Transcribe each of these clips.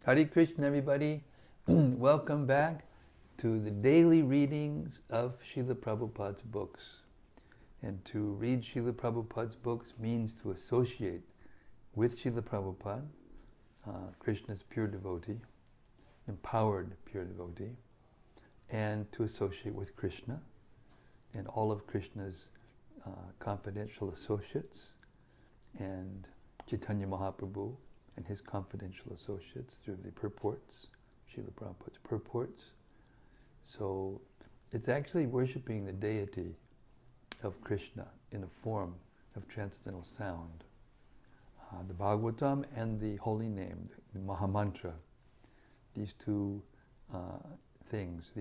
Hare Krishna, everybody. Welcome back to the daily readings of Srila Prabhupada's books. And to read Srila Prabhupada's books means to associate with Srila Prabhupada, Krishna's pure devotee, empowered pure devotee, and to associate with Krishna and all of Krishna's confidential associates, and Chaitanya Mahaprabhu and his confidential associates through the purports, Srila Prabhupada's purports. So it's actually worshipping the deity of Krishna in a form of transcendental sound. The Bhagavatam and the holy name, the Mahamantra, these two things,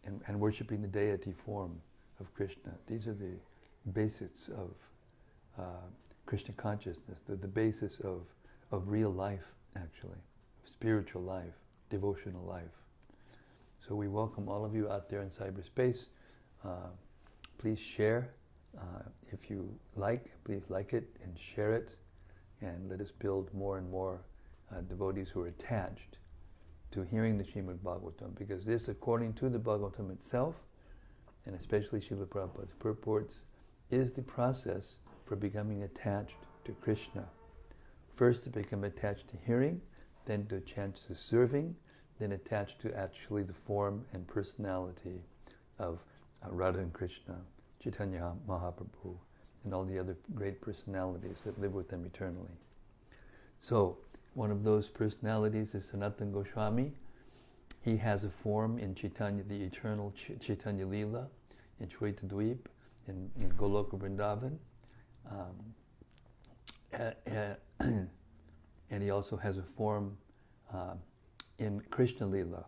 and worshipping the deity form of Krishna, these are the basics of Krishna consciousness, the basis of real life, actually, spiritual life, devotional life. So we welcome all of you out there in cyberspace. Please share. If you please like it and share it, and let us build more and more devotees who are attached to hearing the Srimad-Bhagavatam, because this, according to the Bhagavatam itself, and especially Srila Prabhupada's purports, is the process for becoming attached to Krishna. First to become attached to hearing, then to attached to serving, then attached to actually the form and personality of Radha and Krishna, Chaitanya Mahaprabhu, and all the other great personalities that live with them eternally. So, one of those personalities is Sanatana Goswami. He has a form in Chaitanya, the eternal Chaitanya Leela, in Shweta-dvip, in Goloka Vrindavan. And he also has a form in Krishna Leela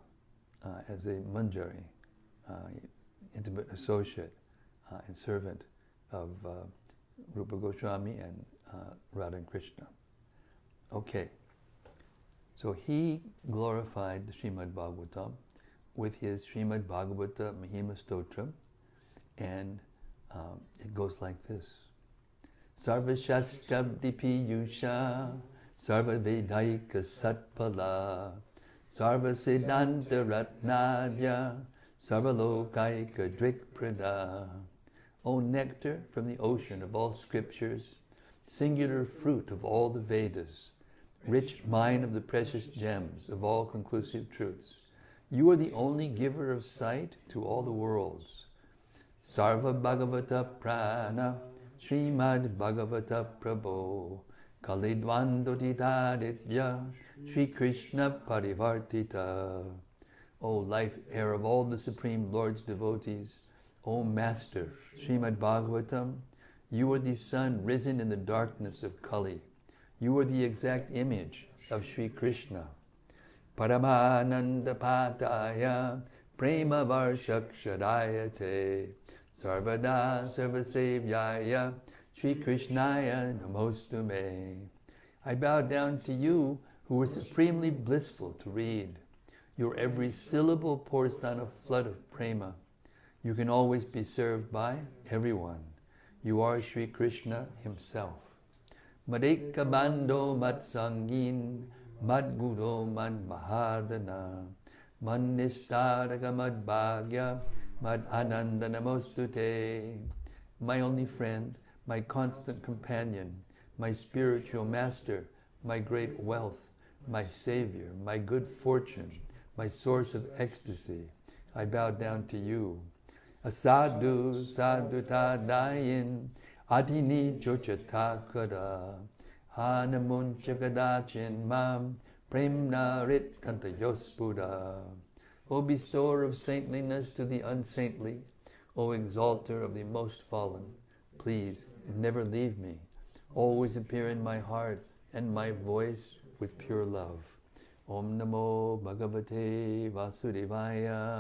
as a Manjari, intimate associate and servant of Rupa Goswami and Radha and Krishna. Okay, so he glorified the Srimad-Bhagavatam with his Srimad-Bhagavata Mahima Stotram, and it goes like this. Sarva Shastrabdi Piyusha, Sarva Vedaika Satpala, Sarva Siddhanta Ratnadya, Sarva Lokaika Drikprada. O nectar from the ocean of all scriptures, singular fruit of all the Vedas, rich mine of the precious gems of all conclusive truths, you are the only giver of sight to all the worlds. Sarva Bhagavata Prana, Srimad-Bhagavata Prabho, Kalidvandoditaditya, Sri Krishna Parivartita. O life air of all the Supreme Lord's devotees, O Master, Srimad-Bhagavatam, you are the sun risen in the darkness of Kali. You are the exact image of Sri Krishna. Paramananda Pataya, Prema Varshakshadayate, Sarvada Sarvasevyaya, Sri Krishnaya Namostume. I bow down to you who are supremely blissful to read. Your every syllable pours down a flood of prema. You can always be served by everyone. You are Sri Krishna himself. Madeka Bando Matsangin, Madguru Mad Mahadana, Manistadaka Mad Bhagya, Mad Ananda Namostute. My only friend, my constant companion, my spiritual master, my great wealth, my savior, my good fortune, my source of ecstasy, I bow down to you. Asadu Saduta Dayin, Adini Chochatakara, Hanamun Chagadachin Mam, Premna Rit Kantayospuda. O bestower of saintliness to the unsaintly, O exalter of the most fallen, please never leave me. Always appear in my heart and my voice with pure love. Om Namo Bhagavate Vasudevaya.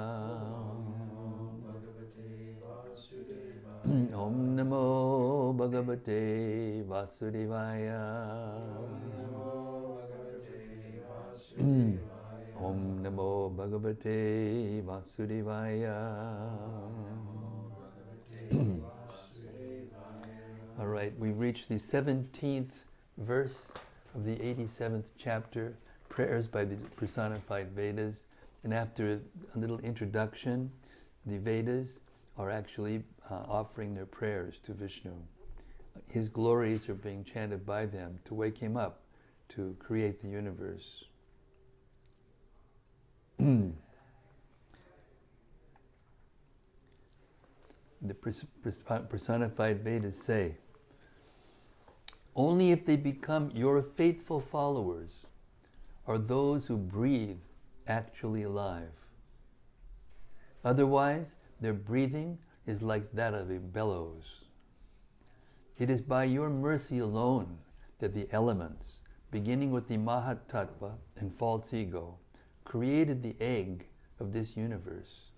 Om Namo Bhagavate Vasudevaya. Om Namo Bhagavate Vasudevaya. All right, we've reached the 17th verse of the 87th chapter prayers by the personified Vedas. And after a little introduction, the Vedas are actually offering their prayers to Vishnu. His glories are being chanted by them to wake him up to create the universe. The personified Vedas say, only if they become your faithful followers are those who breathe actually alive. Otherwise, their breathing is like that of a bellows. It is by your mercy alone that the elements, beginning with the Mahat Tattva and false ego, created the egg of this universe.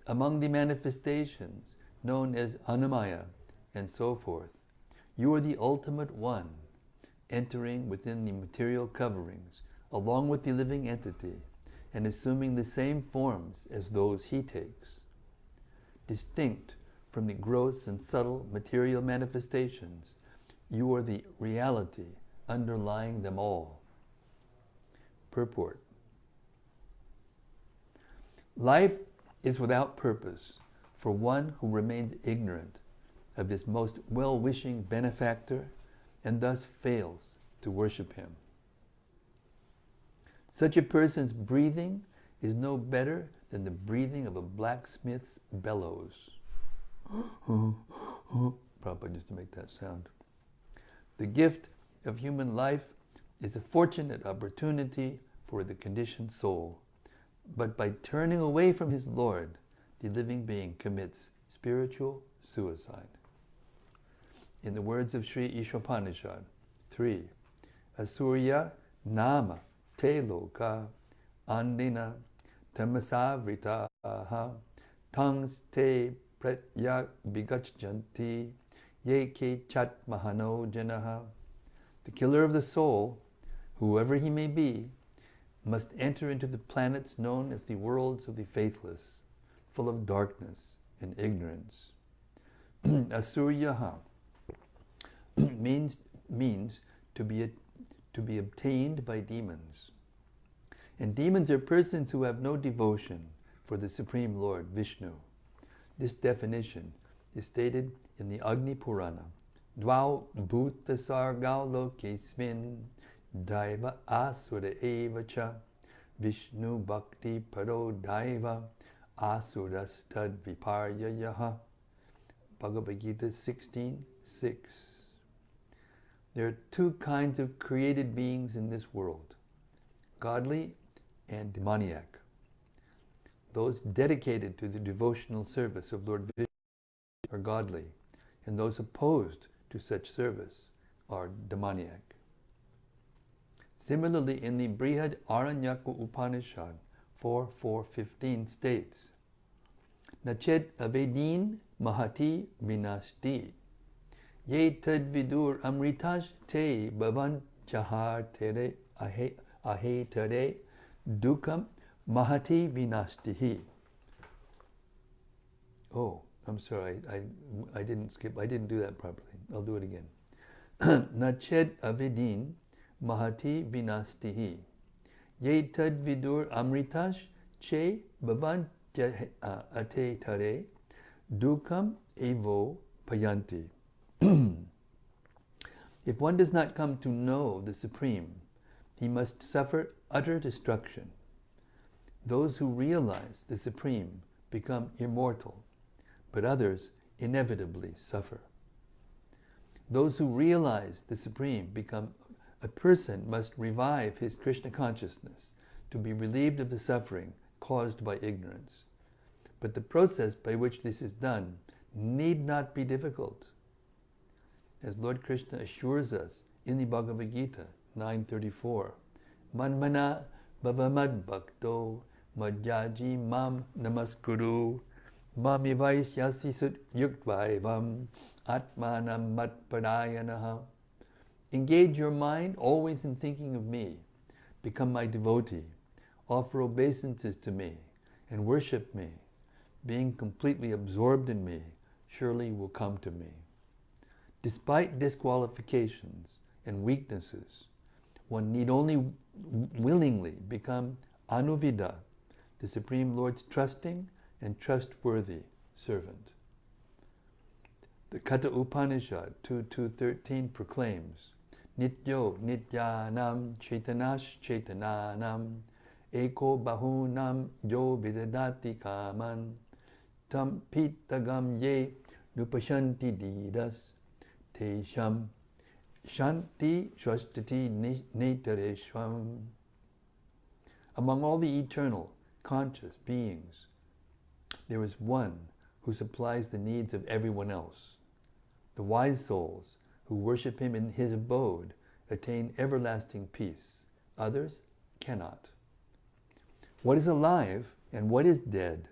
Among the manifestations known as Annamaya and so forth, you are the ultimate one, entering within the material coverings along with the living entity and assuming the same forms as those he takes. Distinct from the gross and subtle material manifestations, you are the reality underlying them all. Purport. Life is without purpose for one who remains ignorant of this most well-wishing benefactor and thus fails to worship him. Such a person's breathing is no better than the breathing of a blacksmith's bellows. Prabhupada used to make that sound. The gift of human life is a fortunate opportunity for the conditioned soul, but by turning away from his Lord, the living being commits spiritual suicide. In the words of Sri Ishopanishad 3, Asurya nama te loka andina tamasavritaha tangs te pratyak bigachjanti yeke chat mahano janaha. The killer of the soul, whoever he may be, must enter into the planets known as the worlds of the faithless, full of darkness and ignorance. Asuryaha means to be obtained by demons. And demons are persons who have no devotion for the Supreme Lord, Vishnu. This definition is stated in the Agni Purana. Dvau bhuta sargau lokesmin daiva asura eva cha Vishnu bhakti paro daiva asuras tad viparyayaha. Bhagavad Gita 16:6. There are two kinds of created beings in this world, godly and demoniac. Those dedicated to the devotional service of Lord Vishnu are godly, and those opposed to such service are demoniac. Similarly, in the Brihad Aranyaka Upanishad 4.4.15 states, Nachet avedin mahati vinasti ye tad vidur amritash te bhavan chahar tere ahe tere dukam mahati vinastihi. Oh, I'm sorry, I didn't do that properly. I'll do it again. Nachet avedin mahati vinastihi ye tad vidur amritash che bhavan ate tare dukam evo payanti. If one does not come to know the Supreme, he must suffer utter destruction. Those who realize the Supreme become immortal, but others inevitably suffer. Those who realize the Supreme become a person must revive his Krishna consciousness to be relieved of the suffering caused by ignorance. But the process by which this is done need not be difficult. As Lord Krishna assures us in the Bhagavad Gita 9:34, Manmana bhavamad bhakto madhyaji mam namaskuru mamivaishyasi sut yuktvaivam atmanam matpadayanaha. Engage your mind always in thinking of me. Become my devotee. Offer obeisances to me and worship me. Being completely absorbed in me surely will come to me. Despite disqualifications and weaknesses, one need only willingly become Anuvida, the Supreme Lord's trusting and trustworthy servant. The Katha Upanishad 2.2.13 proclaims, Nityo Nityanam Chaitanash Chaitananam Eko Bahunam Yo Vidadati Kaman Tam Pitagam Ye Nupashanti Didas Tesham Shanti Swastati Netareshwam. Among all the eternal, conscious beings, there is one who supplies the needs of everyone else. The wise souls who worship him in his abode attain everlasting peace. Others cannot. What is alive and what is dead?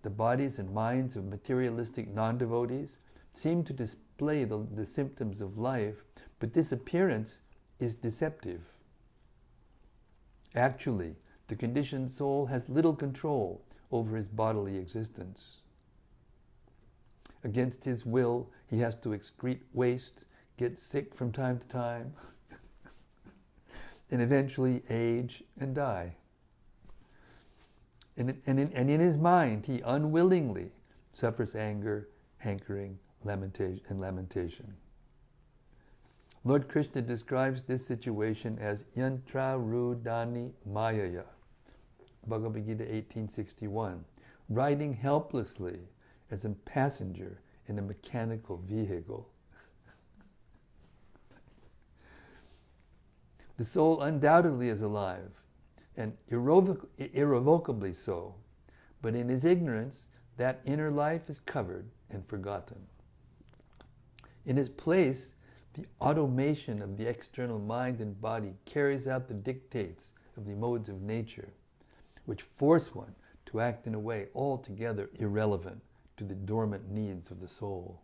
The bodies and minds of materialistic non-devotees seem to display the symptoms of life, but this appearance is deceptive. Actually, the conditioned soul has little control over his bodily existence. Against his will, he has to excrete waste, get sick from time to time, and eventually age and die. And in his mind, he unwillingly suffers anger, hankering, lamentation. Lord Krishna describes this situation as yantra rudani mayaya, Bhagavad Gita 18:61, riding helplessly as a passenger in a mechanical vehicle. The soul undoubtedly is alive, and irrevocably so, but in his ignorance, that inner life is covered and forgotten. In its place, the automation of the external mind and body carries out the dictates of the modes of nature, which force one to act in a way altogether irrelevant to the dormant needs of the soul.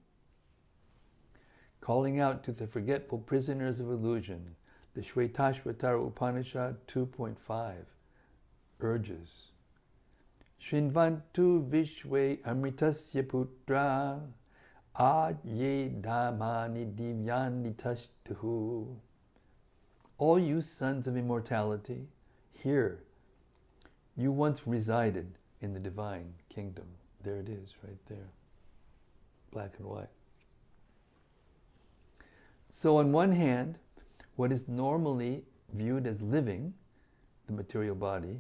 Calling out to the forgetful prisoners of illusion, the Shvetashvatara Upanishad 2.5 urges, Shrinvantu Vishwe Amritasya Putra Adye Dhamani Divyani Tashtuhu. All you sons of immortality, hear, you once resided in the divine kingdom. There it is, right there. Black and white. So on one hand, what is normally viewed as living, the material body,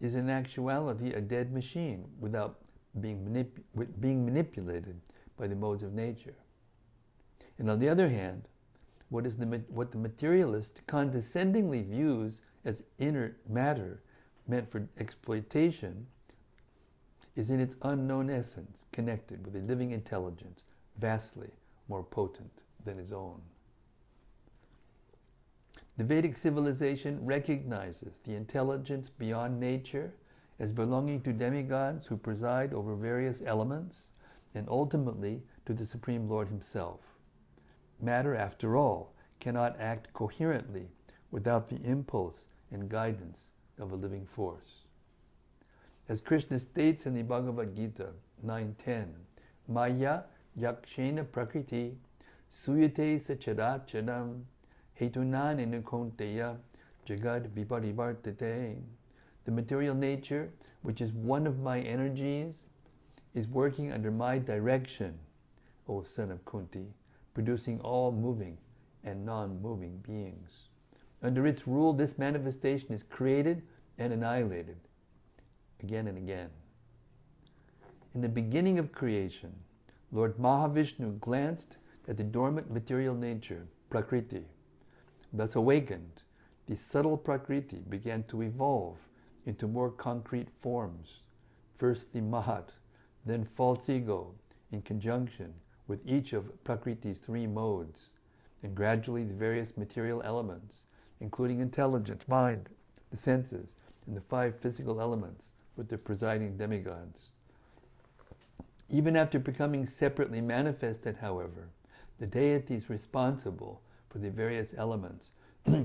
is in actuality a dead machine without being manipulated by the modes of nature. And on the other hand, what the materialist condescendingly views as inert matter meant for exploitation is in its unknown essence connected with a living intelligence vastly more potent than his own. The Vedic civilization recognizes the intelligence beyond nature as belonging to demigods who preside over various elements and ultimately to the Supreme Lord himself. Matter, after all, cannot act coherently without the impulse and guidance of a living force. As Krishna states in the Bhagavad Gita 9.10, Maya yakshena prakriti suyate sachadachadam hetunan inukonteya jagad viparivartate. The material nature, which is one of my energies, is working under my direction, O son of Kunti, producing all moving and non-moving beings. Under its rule, this manifestation is created and annihilated again and again. In the beginning of creation, Lord Mahavishnu glanced at the dormant material nature, Prakriti. Thus awakened, the subtle Prakriti began to evolve into more concrete forms. First the Mahat, then false ego, in conjunction with each of Prakriti's three modes, and gradually the various material elements, including intelligence, mind, the senses, and the five physical elements with their presiding demigods. Even after becoming separately manifested, however, the deities responsible for the various elements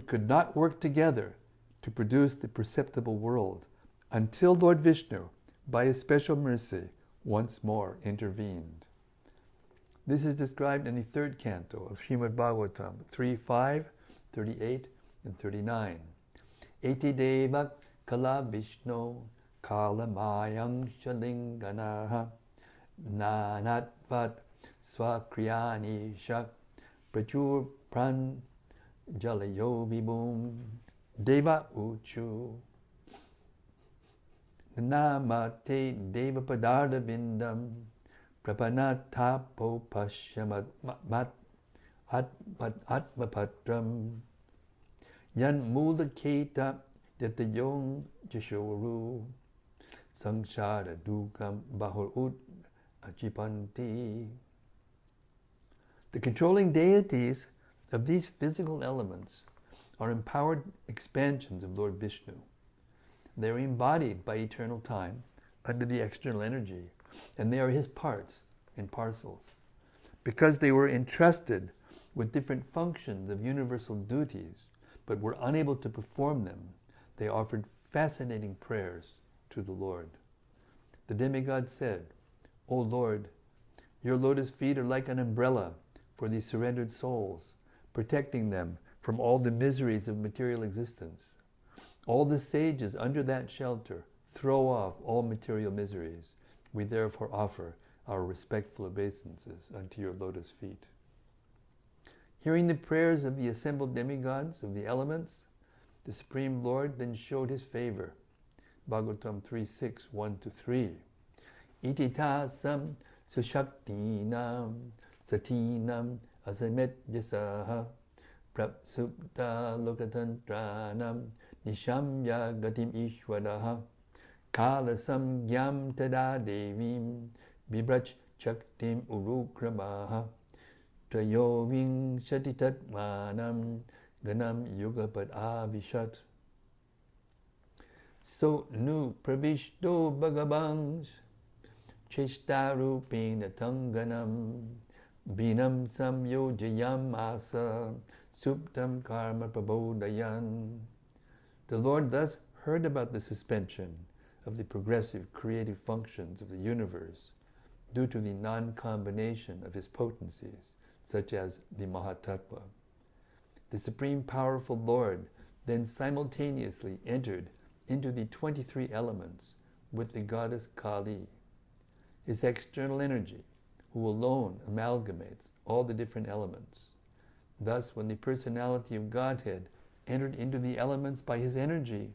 could not work together to produce the perceptible world until Lord Vishnu, by his special mercy, once more intervened. This is described in the third canto of Srimad-Bhagavatam 3.5, 38, and 39. eti deva kala vishno kalamayang shalinganaha nanatvat swakriyani shak prachur pran jalayo vibhum deva uchu namate deva padarda vindam prapanatapo pasyamat atmapatram yan mulaketa yatayong jashoru samsara dukam bahur ut achipanti. The controlling deities of these physical elements are empowered expansions of Lord Vishnu. They are embodied by eternal time under the external energy, and they are his parts and parcels. Because they were entrusted with different functions of universal duties, but were unable to perform them, they offered fascinating prayers to the Lord. The demigod said, "O Lord, your lotus feet are like an umbrella for these surrendered souls, protecting them from all the miseries of material existence. All the sages under that shelter throw off all material miseries. We therefore offer our respectful obeisances unto your lotus feet." Hearing the prayers of the assembled demigods of the elements, the Supreme Lord then showed his favor. Bhagavatam 3:6, 1-3. Itita sam sushaktinam satinam asamet yasaha prapsupta lokatantranam nishamya gatim ishwaraha kala samgyam tada devim bibrach chaktim urukramaha trayoving shatitatmanam ganam yugapad avishat. So nu pravishto bhagavangs cheshtarupena tanganam binam samyojayam asa suptam karma prabodayan. The Lord thus heard about the suspension of the progressive creative functions of the universe due to the non-combination of his potencies, such as the Mahatattva. The Supreme Powerful Lord then simultaneously entered into the 23 elements with the goddess Kali, his external energy, who alone amalgamates all the different elements. Thus, when the personality of Godhead entered into the elements by his energy,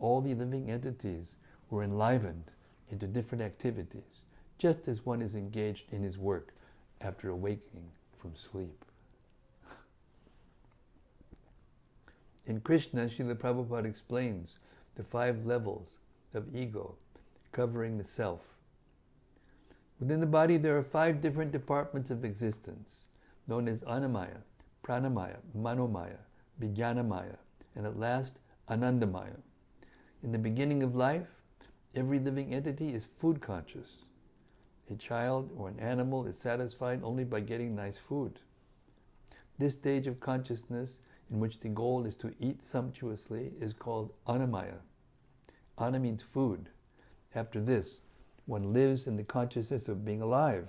all the living entities were enlivened into different activities, just as one is engaged in his work after awakening from sleep. In Krishna, Srila Prabhupada explains the 5 levels of ego covering the self. Within the body there are 5 different departments of existence, known as Annamaya, Pranamaya, Manomaya, Vijnanamaya, and at last Anandamaya. In the beginning of life, every living entity is food conscious. A child or an animal is satisfied only by getting nice food. This stage of consciousness, in which the goal is to eat sumptuously, is called Annamaya. Anna means food. After this, one lives in the consciousness of being alive.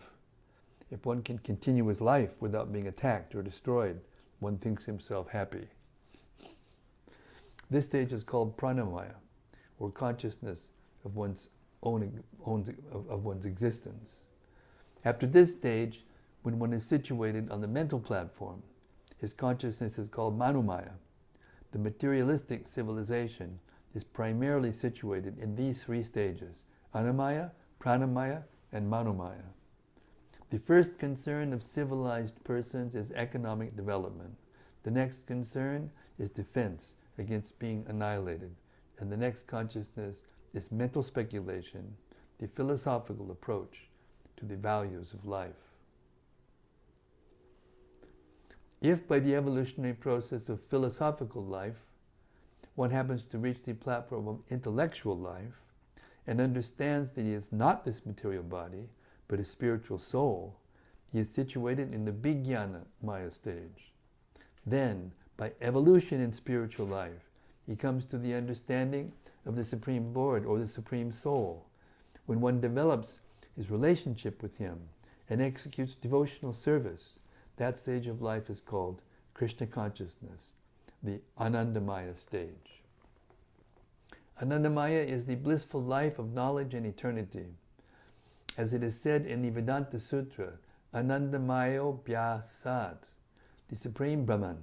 If one can continue his life without being attacked or destroyed, one thinks himself happy. This stage is called Pranamaya, or consciousness of one's one's existence. After this stage, when one is situated on the mental platform, his consciousness is called Manomaya. The materialistic civilization is primarily situated in these 3 stages: Annamaya, Pranamaya, and Manomaya. The first concern of civilized persons is economic development. The next concern is defense against being annihilated. And the next consciousness is mental speculation, the philosophical approach to the values of life. If by the evolutionary process of philosophical life, one happens to reach the platform of intellectual life and understands that he is not this material body, but a spiritual soul, he is situated in the Vijnana Maya stage. Then, by evolution in spiritual life, he comes to the understanding of the Supreme Lord or the Supreme Soul. When one develops his relationship with him and executes devotional service, that stage of life is called Krishna consciousness, the Anandamaya stage. Anandamaya is the blissful life of knowledge and eternity. As it is said in the Vedanta Sutra, Anandamayo Bhyasat, the Supreme Brahman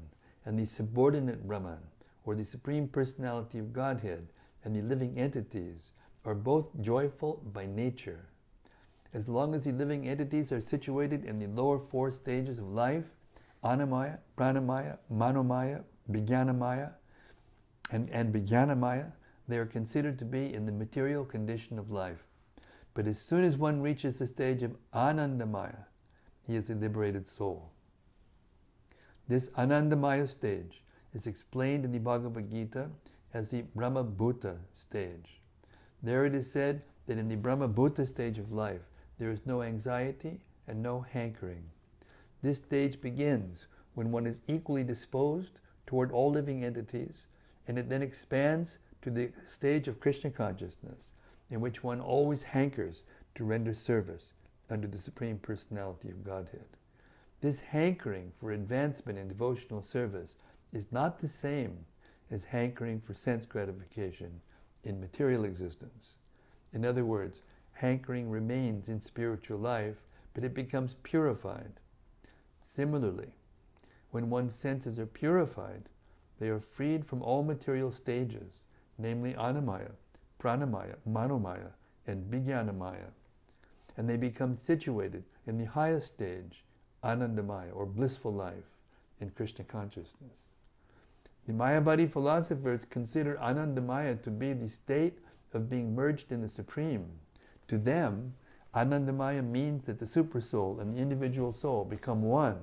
and the subordinate Brahman, or the Supreme Personality of Godhead and the living entities, are both joyful by nature. As long as the living entities are situated in the lower four stages of life, Annamaya, Pranamaya, Manomaya, Vijnanamaya, and Vijnanamaya, they are considered to be in the material condition of life. But as soon as one reaches the stage of Anandamaya, he is a liberated soul. This Anandamaya stage is explained in the Bhagavad Gita as the Brahma Bhuta stage. There it is said that in the Brahma Bhuta stage of life, there is no anxiety and no hankering. This stage begins when one is equally disposed toward all living entities, and it then expands to the stage of Krishna consciousness, in which one always hankers to render service under the Supreme Personality of Godhead. This hankering for advancement in devotional service is not the same as hankering for sense gratification in material existence. In other words, hankering remains in spiritual life, but it becomes purified. Similarly, when one's senses are purified, they are freed from all material stages, namely Annamaya, Pranamaya, Manomaya, and Vijnanamaya, and they become situated in the highest stage, Anandamaya, or blissful life, in Krishna consciousness. The Mayavadi philosophers consider Anandamaya to be the state of being merged in the Supreme. To them, Anandamaya means that the Supersoul and the individual soul become one.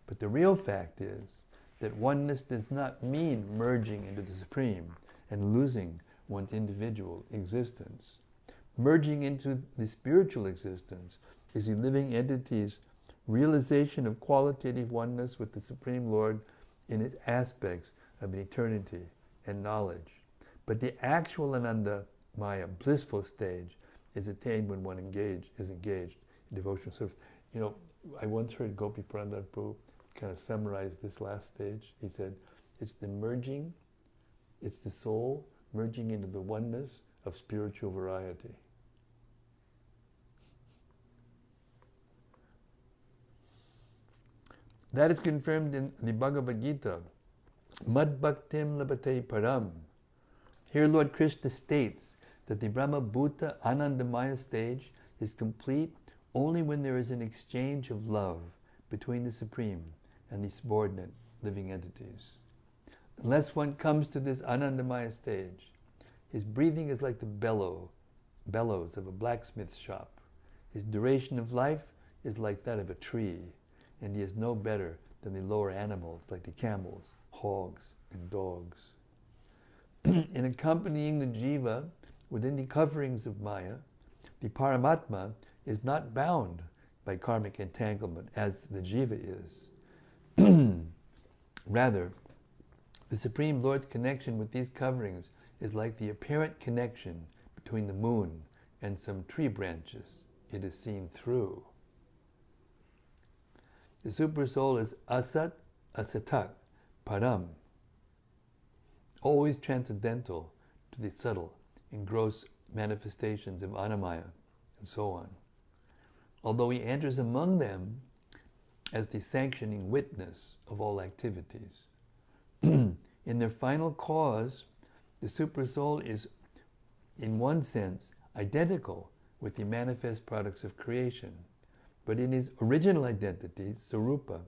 But the real fact is that oneness does not mean merging into the Supreme and losing one's individual existence. Merging into the spiritual existence is the living entity's realization of qualitative oneness with the Supreme Lord in its aspects of eternity and knowledge. But the actual Anandamaya, blissful stage, is attained when one is engaged in devotional service. You know, I once heard Gopi Pranad Prabhu kind of summarize this last stage. He said, it's the merging, it's the soul merging into the oneness of spiritual variety. That is confirmed in the Bhagavad Gita. Mad bhaktim labate param. Here Lord Krishna states that the Brahma Bhuta Anandamaya stage is complete only when there is an exchange of love between the Supreme and the subordinate living entities. Unless one comes to this Anandamaya stage, his breathing is like the bellows of a blacksmith's shop. His duration of life is like that of a tree, and he is no better than the lower animals like the camels, hogs, and dogs. In accompanying the jiva within the coverings of Maya, the Paramatma is not bound by karmic entanglement as the jiva is. Rather, the Supreme Lord's connection with these coverings is like the apparent connection between the moon and some tree branches it is seen through. The Supersoul is asat, asatak, param, always transcendental to the subtle and gross manifestations of Annamaya, and so on. Although he enters among them as the sanctioning witness of all activities. In their final cause, the Supersoul is, in one sense, identical with the manifest products of creation, but in his original identity, Sarupa,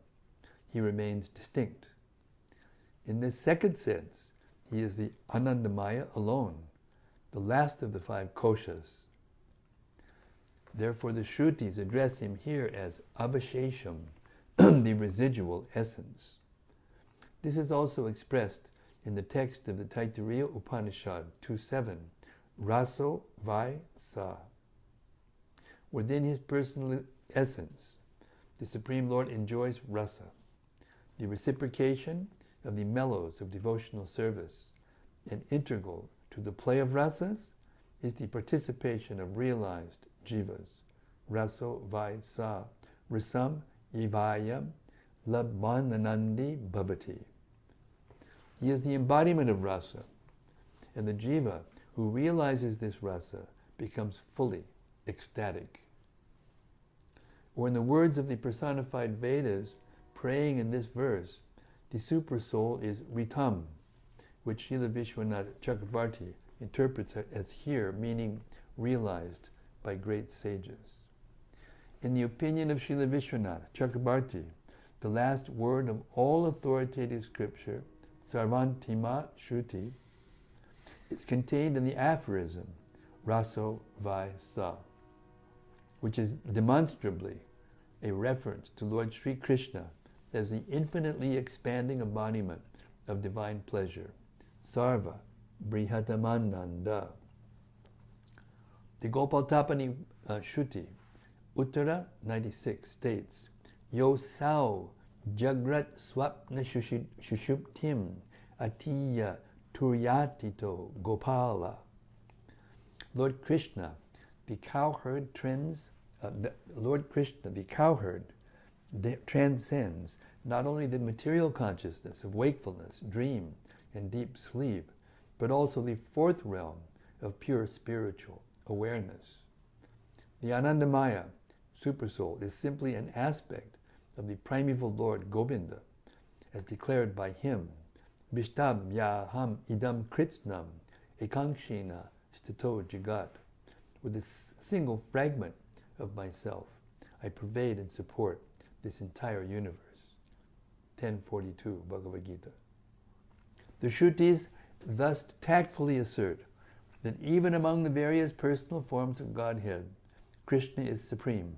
he remains distinct. In this second sense, he is the Anandamaya alone, the last of the five koshas. Therefore, the Shrutis address him here as Abhishesham, the residual essence. This is also expressed in the text of the Taittiriya Upanishad 2.7, Raso Vai Sa. Within his personal essence, the Supreme Lord enjoys rasa, the reciprocation of the mellows of devotional service, and integral to the play of rasas is the participation of realized jivas, raso vai sa, rasam ivayam labmananandi bhavati. He is the embodiment of rasa, and the jiva who realizes this rasa becomes fully ecstatic. Or in the words of the personified Vedas, praying in this verse, the Supersoul is Ritam, which Srila Vishwanath Chakravarti interprets as here, meaning realized by great sages. In the opinion of Srila Vishwanath Chakravarti, the last word of all authoritative scripture, Sarvantima Shruti, is contained in the aphorism, Raso Vai Sa, which is demonstrably a reference to Lord Sri Krishna as the infinitely expanding embodiment of divine pleasure, Sarva Brihatamananda. The Gopaltapani Shruti, Uttara 96, states, Yo Sao Jagrat Swapna Shushuptim Atiya Turyatito Gopala. Lord Krishna, the cowherd transcends not only the material consciousness of wakefulness, dream, and deep sleep, but also the fourth realm of pure spiritual awareness. The Anandamaya Supersoul is simply an aspect of the primeval Lord Govinda, as declared by him, Vishtab Yaham Idam Kritsnam Ekankshina Stato Jagat. With a single fragment of myself, I pervade and support this entire universe. 1042 Bhagavad Gita. The Shrutis thus tactfully assert that even among the various personal forms of Godhead, Krishna is supreme.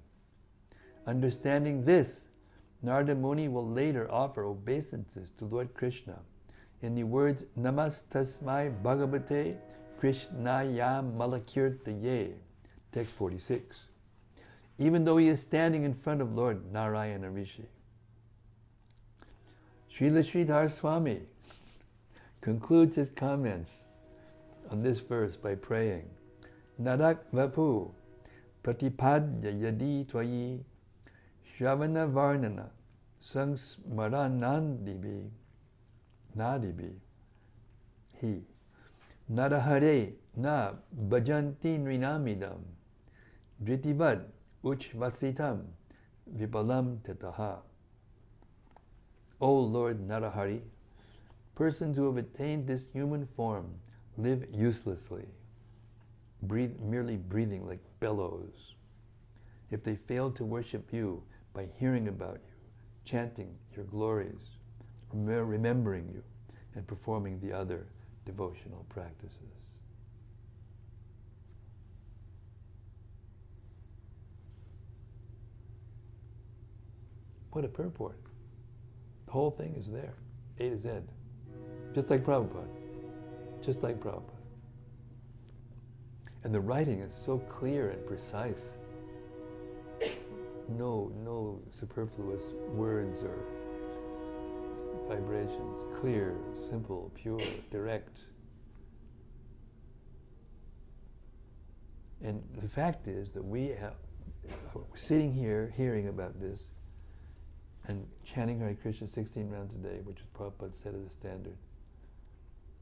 Understanding this, Narada Muni will later offer obeisances to Lord Krishna in the words Namastasmai Bhagavate Krishnaya Malakirtaye, text 46, even though he is standing in front of Lord Narayana Rishi. Srila Sridhar Swami concludes his comments on this verse by praying, Narak Vapu Pratipadya Yadi Twayi Shravana Varnana Sangsmaranandibi Nadibi He Narahare Na Bhajanti Nrinamidam Dritivad Uchvasitam Vipalam Tetaha. O Lord Narahari, persons who have attained this human form live uselessly, merely breathing like bellows. If they fail to worship you by hearing about you, chanting your glories, remembering you, and performing the other devotional practices. What a purport. The whole thing is there, A to Z. Just like Prabhupada. Just like Prabhupada. And the writing is so clear and precise. No superfluous words or vibrations. Clear, simple, pure, direct. And the fact is that we are sitting here hearing about this and chanting Hare Krishna 16 rounds a day, which is Prabhupada set as a standard,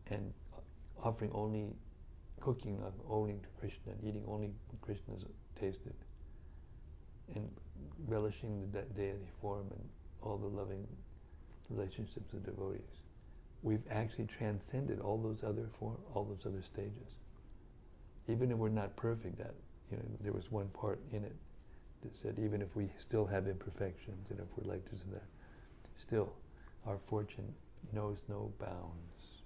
and offering only, cooking only to Krishna, and eating only when Krishna is tasted, and relishing the deity form and all the loving relationships of devotees. We've actually transcended all those other stages. Even if we're not perfect, there was one part in it that said even if we still have imperfections and if we're like this and that, still our fortune knows no bounds.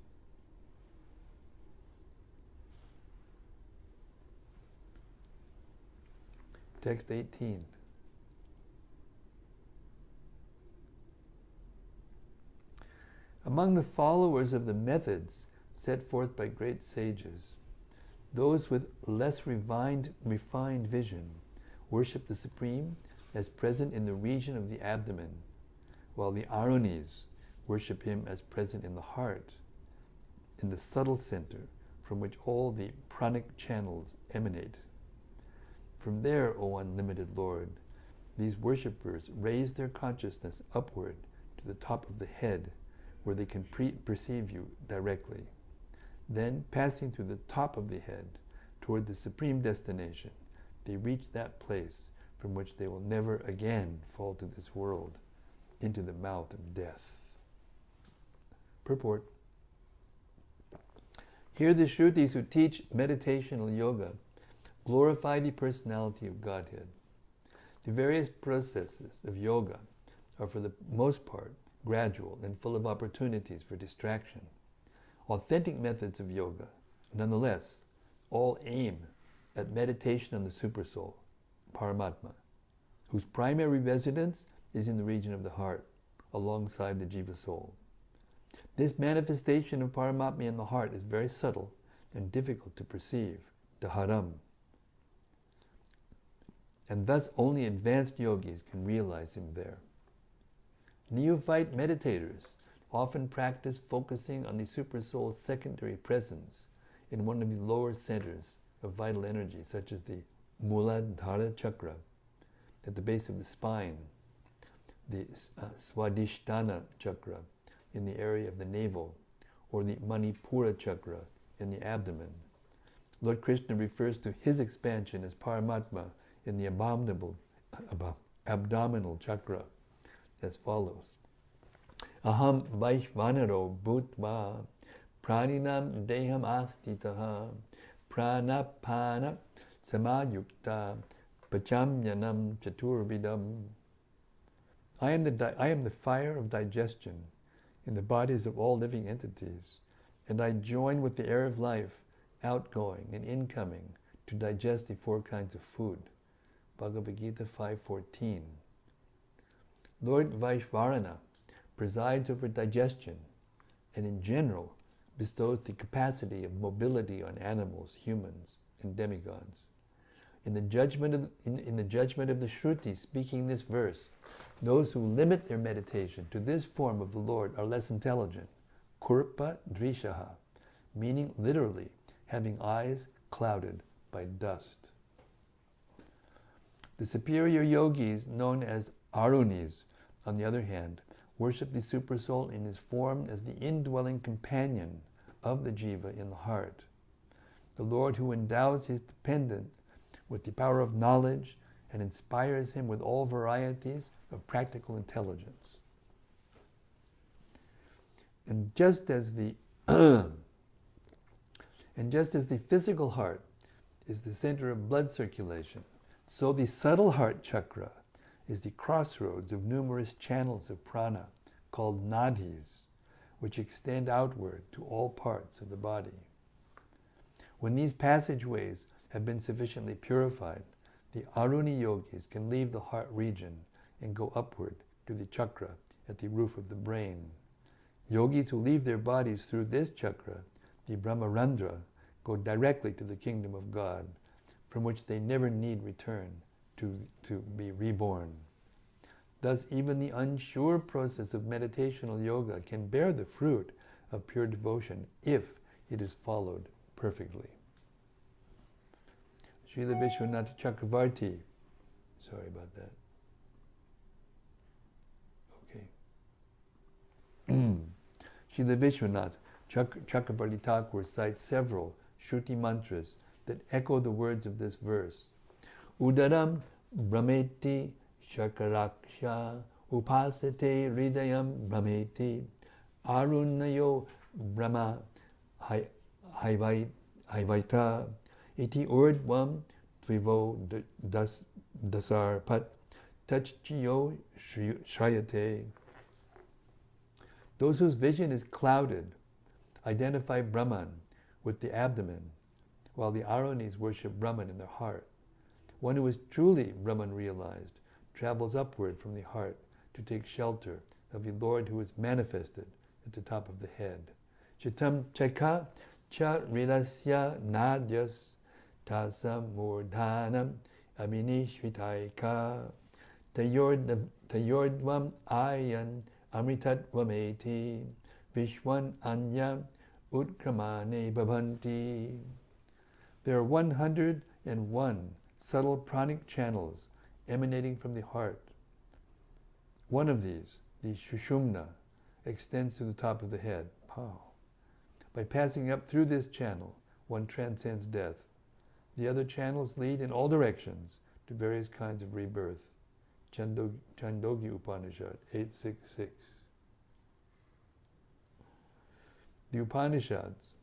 Text 18. Among the followers of the methods set forth by great sages, those with less refined vision worship the Supreme as present in the region of the abdomen, while the Arunis worship him as present in the heart, in the subtle center from which all the pranic channels emanate. From there, O unlimited Lord, these worshippers raise their consciousness upward to the top of the head, where they can perceive you directly. Then, passing through the top of the head toward the supreme destination, they reach that place from which they will never again fall to this world, into the mouth of death. Purport. Here the Shrutis who teach meditational yoga glorify the personality of Godhead. The various processes of yoga are for the most part gradual and full of opportunities for distraction. Authentic methods of yoga, nonetheless, all aim at meditation on the Supersoul, Paramatma, whose primary residence is in the region of the heart, alongside the Jiva soul. This manifestation of Paramatma in the heart is very subtle and difficult to perceive, dharam. And thus only advanced yogis can realize him there. Neophyte meditators often practice focusing on the Supersoul's secondary presence in one of the lower centers of vital energy, such as the Muladhara Chakra at the base of the spine, the Swadhisthana Chakra in the area of the navel, or the Manipura Chakra in the abdomen. Lord Krishna refers to his expansion as Paramatma in the abdominal chakra as follows. Aham Vaishvanaro Bhutva Praninam Deham Astitaha Pranapana Samayukta Pachamyanam Chaturvidam. I am the fire of digestion in the bodies of all living entities, and I join with the air of life, outgoing and incoming, to digest the four kinds of food. Bhagavad Gita 5:14. Lord Vaishvarana presides over digestion and in general bestows the capacity of mobility on animals, humans, and demigods. In the judgment of the Shruti speaking this verse, those who limit their meditation to this form of the Lord are less intelligent. Kurpa drishaha, meaning literally having eyes clouded by dust. The superior yogis, known as arunis, on the other hand, worship the Supersoul in his form as the indwelling companion of the Jiva in the heart. The Lord who endows his dependent with the power of knowledge and inspires him with all varieties of practical intelligence. And just as the physical heart is the center of blood circulation, so the subtle heart chakra is the crossroads of numerous channels of prana called nadhis, which extend outward to all parts of the body. When these passageways have been sufficiently purified, the aruni yogis can leave the heart region and go upward to the chakra at the roof of the brain. Yogis who leave their bodies through this chakra, the Brahmarandra, go directly to the kingdom of God, from which they never need return to be reborn. Thus, even the unsure process of meditational yoga can bear the fruit of pure devotion if it is followed perfectly. Srila Vishwanath Chakravarti, sorry about that. Okay. Srila Vishwanath Chakravarti Thakur cites several Shruti mantras that echo the words of this verse. Udaram Brahmeti Shakaraksha Upasate Hridayam Brahmeti Arunayo Brahma Haivaita Iti Urdvam Tvivo Dasar Pat Tachchiyo Shrayate. Those whose vision is clouded identify Brahman with the abdomen, while the Arunis worship Brahman in their heart. One who is truly Brahman realized travels upward from the heart to take shelter of the Lord who is manifested at the top of the head. Chitam Chaka Cha Rilasya Nadyas Tasam Murdhanam Aminishvitaika Tayordvam Ayan Amritatvam Vishwan Anya Utkramane Bhavanti. There are 101 subtle pranic channels emanating from the heart. One of these, the Shushumna, extends to the top of the head. Pow. By passing up through this channel, one transcends death. The other channels lead in all directions to various kinds of rebirth. Chandogya Upanishad 866. The Upanishads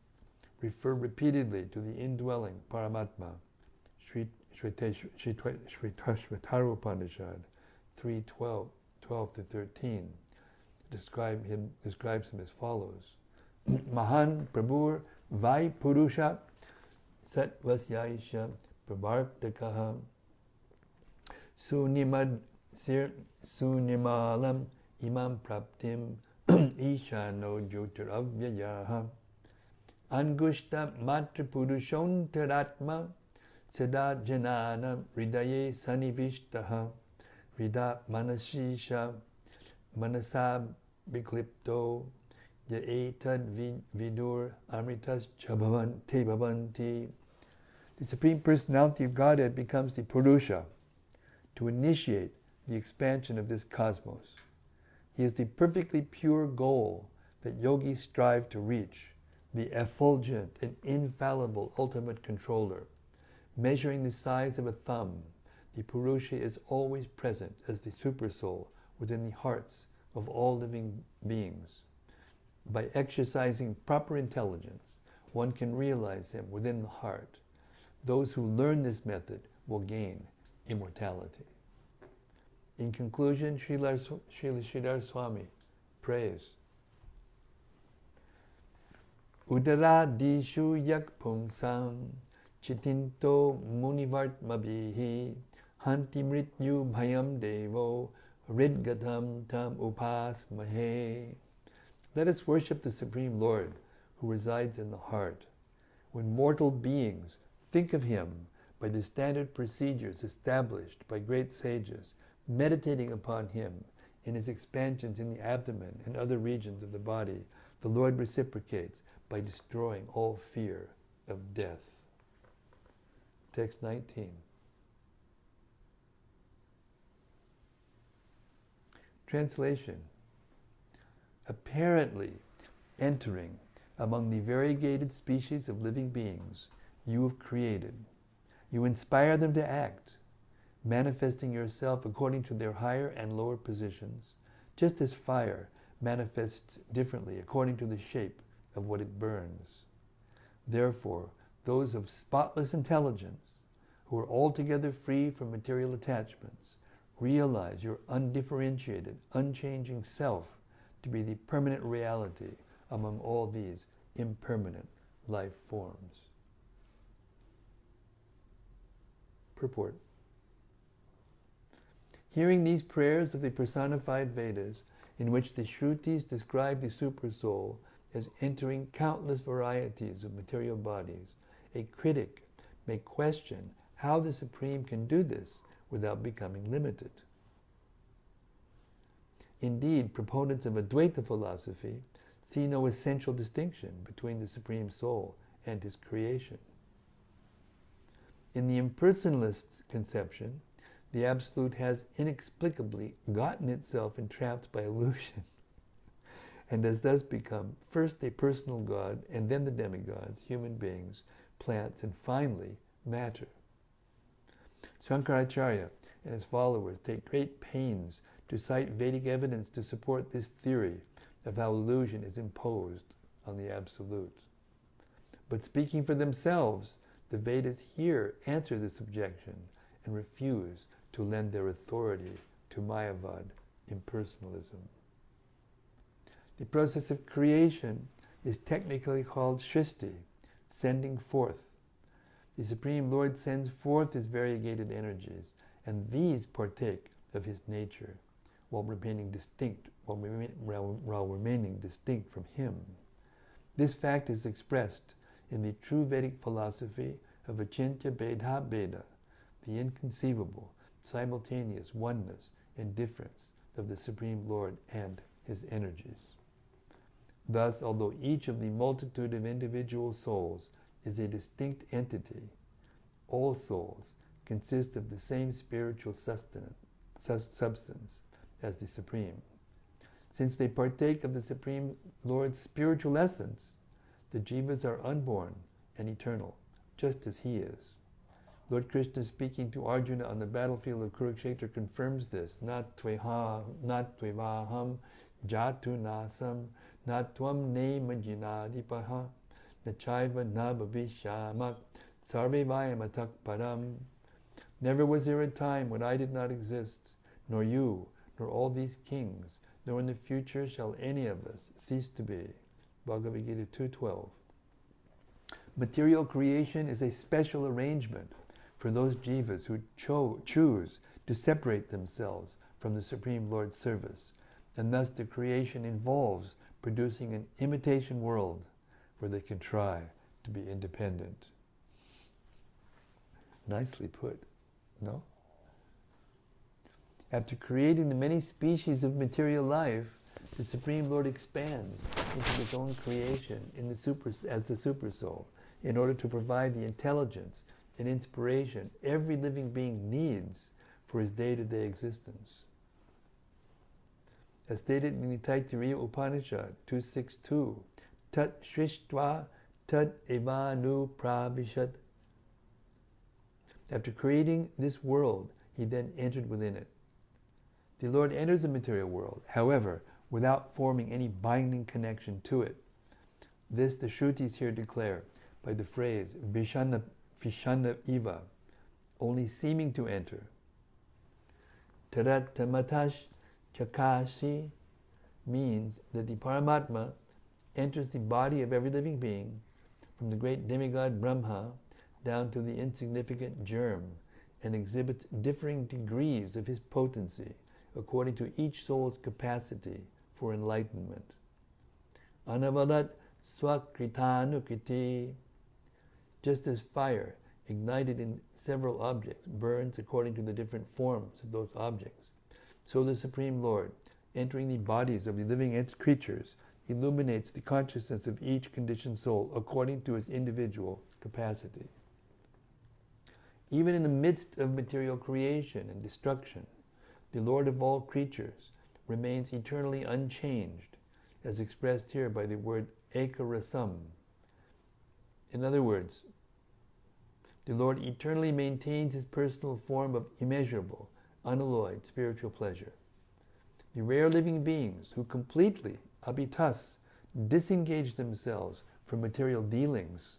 refer repeatedly to the indwelling Paramatma. Shvetashvatara Upanishad 3:12, 12-13 describes him as follows. Mahan Prabhur Vai Purusha Satvasyaisha Prabhartakaha Sunimalam Imam Praptim Ishano Jyotiravyayaha Angushta Matra Purushontaratma Sada Janana Hridaye Sanivishtaha Hrida Manasisha Manasab Biklipto Yaetad Vidur Amritas Chabhavanti Bhavanti. The Supreme Personality of Godhead becomes the Purusha to initiate the expansion of this cosmos. He is the perfectly pure goal that yogis strive to reach, the effulgent and infallible ultimate controller. Measuring the size of a thumb, the Purusha is always present as the Supersoul within the hearts of all living beings. By exercising proper intelligence, one can realize him within the heart. Those who learn this method will gain immortality. In conclusion, Srila Sridhar Swami prays. Udara dishu yak pungsam chitinto munivartmabihi hanti mrityu bhayam devo ridgatam tam upasmahe. Let us worship the Supreme Lord who resides in the heart. When mortal beings think of Him by the standard procedures established by great sages, meditating upon Him in His expansions in the abdomen and other regions of the body, the Lord reciprocates by destroying all fear of death. Text 19. Translation. Apparently entering among the variegated species of living beings you have created, you inspire them to act, manifesting yourself according to their higher and lower positions, just as fire manifests differently according to the shape of what it burns. Therefore, those of spotless intelligence, who are altogether free from material attachments, realize your undifferentiated, unchanging self to be the permanent reality among all these impermanent life forms. Purport. Hearing these prayers of the personified Vedas, in which the Shrutis describe the Supersoul as entering countless varieties of material bodies, a critic may question how the Supreme can do this without becoming limited. Indeed, proponents of Advaita philosophy see no essential distinction between the Supreme Soul and His creation. In the impersonalist conception, the Absolute has inexplicably gotten itself entrapped by illusion and has thus become first a personal God and then the demigods, human beings, plants, and finally matter. Shankaracharya and his followers take great pains to cite Vedic evidence to support this theory of how illusion is imposed on the Absolute. But speaking for themselves, the Vedas here answer this objection and refuse to lend their authority to Mayavad impersonalism. The process of creation is technically called Srishti, sending forth. The Supreme Lord sends forth His variegated energies, and these partake of His nature, while remaining distinct from Him. This fact is expressed in the true Vedic philosophy of Achintya Bheda Bheda, the inconceivable, simultaneous oneness and difference of the Supreme Lord and His energies. Thus, although each of the multitude of individual souls is a distinct entity, all souls consist of the same spiritual substance as the Supreme. Since they partake of the Supreme Lord's spiritual essence, The jivas are unborn and eternal, just as he is. Lord Krishna, speaking to Arjuna on the battlefield of Kurukshetra, confirms this. Nat tvevaham jatu nasam, nat tvam ne majinadipaha, nachaiva na bhavishamak, sarve vayamatak param. Never was there a time when I did not exist, nor you, nor all these kings, nor in the future shall any of us cease to be. Bhagavad Gita 2:12. Material creation is a special arrangement for those jivas who choose to separate themselves from the Supreme Lord's service, and thus the creation involves producing an imitation world where they can try to be independent. Nicely put, no? After creating the many species of material life, the Supreme Lord expands into his own creation as the Super Soul in order to provide the intelligence and inspiration every living being needs for his day-to-day existence. As stated in the Taittiriya Upanishad 2.6.2, Tat Srishtva Tat Evanu Pravishat. After creating this world, he then entered within it. The Lord enters the material world, however, without forming any binding connection to it. This the Shrutis here declare by the phrase Vishana Iva, only seeming to enter. Tarattamatash Chakasi means that the Paramatma enters the body of every living being, from the great demigod Brahma down to the insignificant germ, and exhibits differing degrees of his potency according to each soul's capacity for enlightenment. Anavadat Swakritanukiti. Just as fire, ignited in several objects, burns according to the different forms of those objects, so the Supreme Lord, entering the bodies of the living creatures, illuminates the consciousness of each conditioned soul according to his individual capacity. Even in the midst of material creation and destruction, the Lord of all creatures remains eternally unchanged, as expressed here by the word ekarasam. In other words, the Lord eternally maintains his personal form of immeasurable, unalloyed spiritual pleasure. The rare living beings who completely, abitas, disengage themselves from material dealings,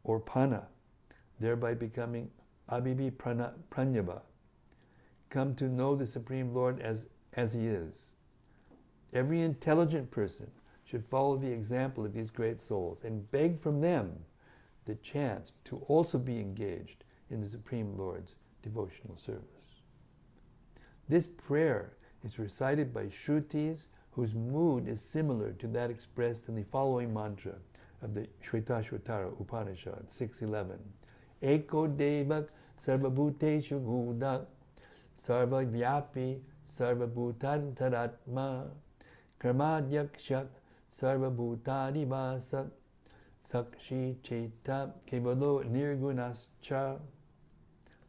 or pana, thereby becoming abhibi pranyaba, come to know the Supreme Lord as he is. Every intelligent person should follow the example of these great souls and beg from them the chance to also be engaged in the Supreme Lord's devotional service. This prayer is recited by Shrutis whose mood is similar to that expressed in the following mantra of the Shvetashvatara Upanishad 6.11. Eko devak sarvabhuteshu gudak sarvavyapi sarvabhutantaratma karmadyakshat sarvabhutadivasak sakshi cheta kevalo nirgunascha.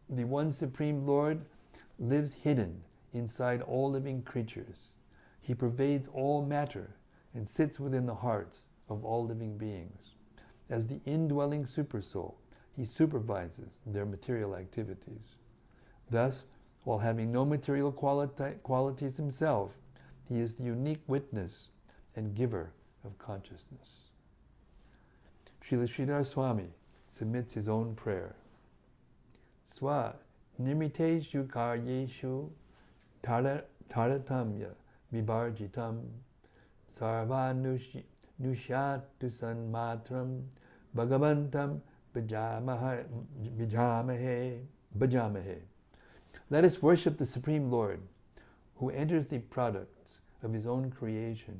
The one Supreme Lord lives hidden inside all living creatures. He pervades all matter and sits within the hearts of all living beings. As the indwelling Supersoul, he supervises their material activities. Thus, while having no material qualities himself, he is the unique witness and giver of consciousness. Srila Sridhar Swami submits his own prayer. Swa nimiteshu karyeshu taratamya vibarjitam sarvanushyatu sanmatram bhagavantam bhajamahe. Let us worship the Supreme Lord, who enters the products of his own creation,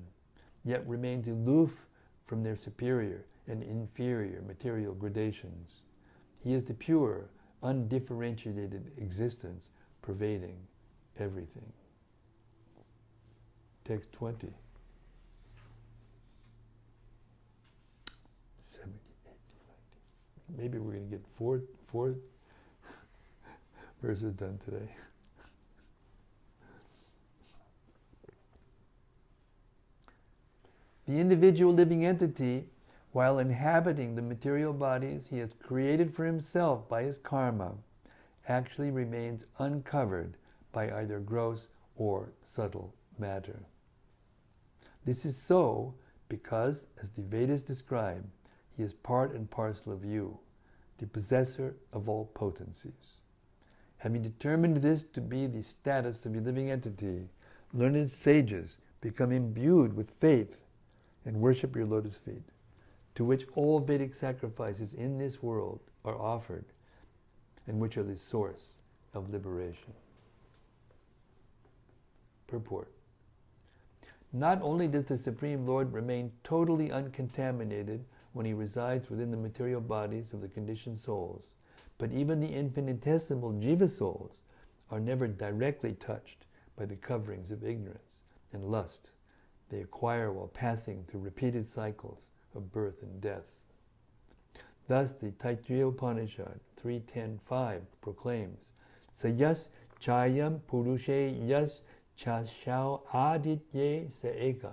yet remains aloof from their superior and inferior material gradations. He is the pure, undifferentiated existence pervading everything. Text 20. 17, 18, 19. Maybe we're going to get four verses done today. The individual living entity while inhabiting the material bodies he has created for himself by his karma, actually remains uncovered by either gross or subtle matter. This is so because, as the Vedas describe, he is part and parcel of you, the possessor of all potencies. Having determined this to be the status of a living entity, learned sages become imbued with faith and worship your lotus feet, to which all Vedic sacrifices in this world are offered, and which are the source of liberation. Purport. Not only does the Supreme Lord remain totally uncontaminated when he resides within the material bodies of the conditioned souls, but even the infinitesimal jiva souls are never directly touched by the coverings of ignorance and lust they acquire while passing through repeated cycles of birth and death. Thus the Taittiriya Upanishad 3.10.5 proclaims, Sayas chayam purushe yas chashao aditye seeka.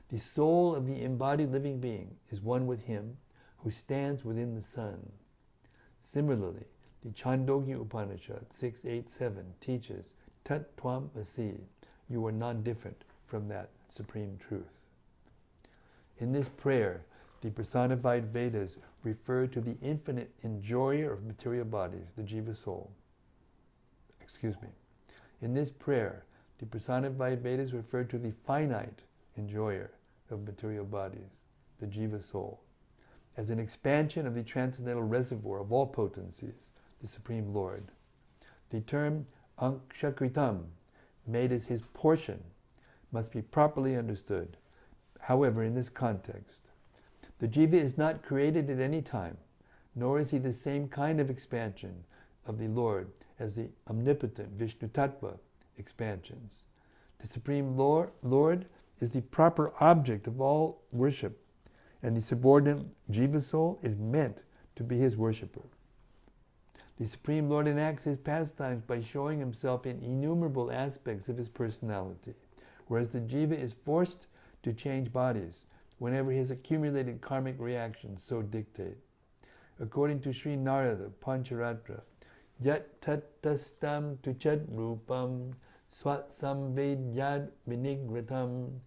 The soul of the embodied living being is one with him who stands within the sun. Similarly, the Chandogya Upanishad 6.8.7 teaches, Tat Tvam Asi, you are non-different from that supreme truth. In this prayer, the personified Vedas refer to the infinite enjoyer of material bodies, the jiva soul. In this prayer, the personified Vedas refer to the finite enjoyer of material bodies, the jiva soul, as an expansion of the transcendental reservoir of all potencies, the Supreme Lord. The term Anshakritam, made as his portion, must be properly understood. However, in this context, the jiva is not created at any time, nor is he the same kind of expansion of the Lord as the omnipotent Vishnu Tattva expansions. The Supreme Lord is the proper object of all worship, and the subordinate jiva soul is meant to be his worshipper. The Supreme Lord enacts his pastimes by showing himself in innumerable aspects of his personality, whereas the jiva is forced to change bodies whenever his accumulated karmic reactions so dictate. According to Sri Narada Pancharatra, Yat tattastam tuchat rupam swat samvedyad vinigratam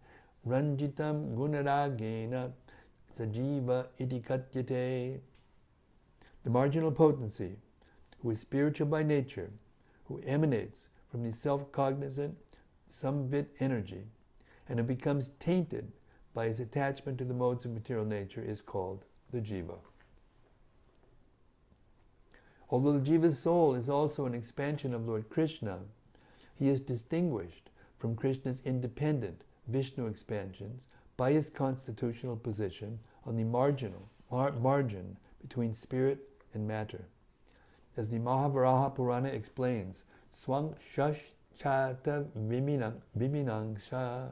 ranjitam gunaragena sajiva iti katyate. The marginal potency, who is spiritual by nature, who emanates from the self-cognizant samvit energy, and who becomes tainted by his attachment to the modes of material nature, is called the jiva. Although the jiva's soul is also an expansion of Lord Krishna, he is distinguished from Krishna's independent Vishnu expansions by his constitutional position on the margin between spirit and matter. As the Mahabharata Purana explains, Swang shash chata viminang sha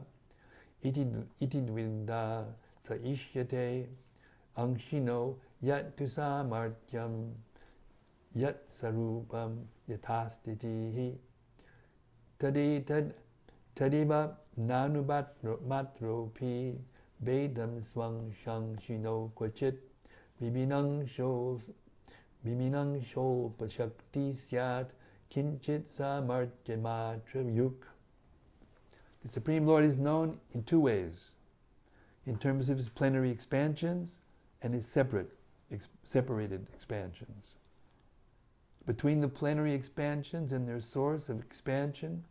iti dvinda sa ishyate angshino yat tusamartyam yat sarupam yatastitihi tadiva nanumatropi vedam swang shangshino kvachit viminang shol pashakti syat kinchit samartyamatra yuk. The Supreme Lord is known in two ways, in terms of his plenary expansions and his separated expansions. Between the plenary expansions and their source of expansion,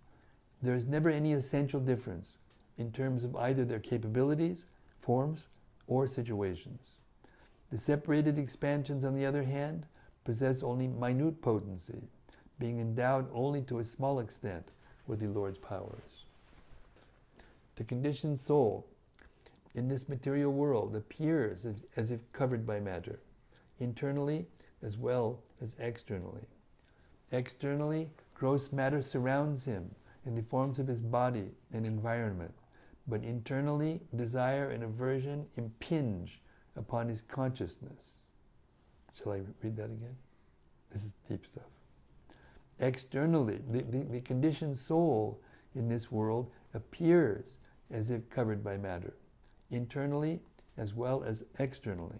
there is never any essential difference in terms of either their capabilities, forms, or situations. The separated expansions, on the other hand, possess only minute potency, being endowed only to a small extent with the Lord's powers. The conditioned soul in this material world appears as if covered by matter, internally as well as externally. Externally, gross matter surrounds him in the forms of his body and environment, but internally, desire and aversion impinge upon his consciousness. Shall I read that again? This is deep stuff. Externally, the conditioned soul in this world appears as if covered by matter. Internally, as well as externally.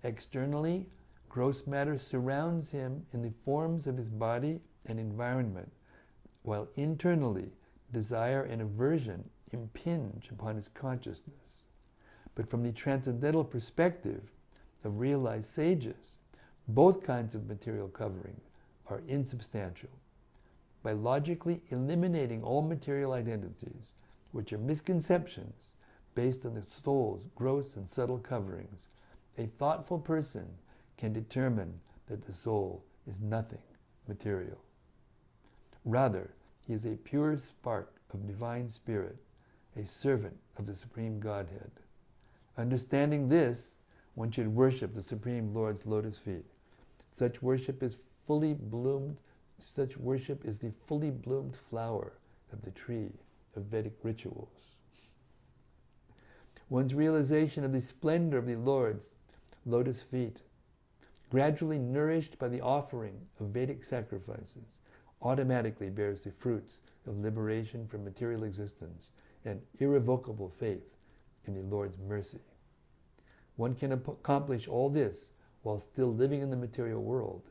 Externally, gross matter surrounds him in the forms of his body and environment, while internally, desire and aversion impinge upon his consciousness. But from the transcendental perspective of realized sages, both kinds of material covering are insubstantial. By logically eliminating all material identities, which are misconceptions based on the soul's gross and subtle coverings, a thoughtful person can determine that the soul is nothing material. Rather, he is a pure spark of divine spirit, a servant of the Supreme Godhead. Understanding this, one should worship the Supreme Lord's lotus feet. Such worship is the fully bloomed flower of the tree of Vedic rituals. One's realization of the splendor of the Lord's lotus feet, gradually nourished by the offering of Vedic sacrifices, automatically bears the fruits of liberation from material existence and irrevocable faith in the Lord's mercy. One can accomplish all this while still living in the material world,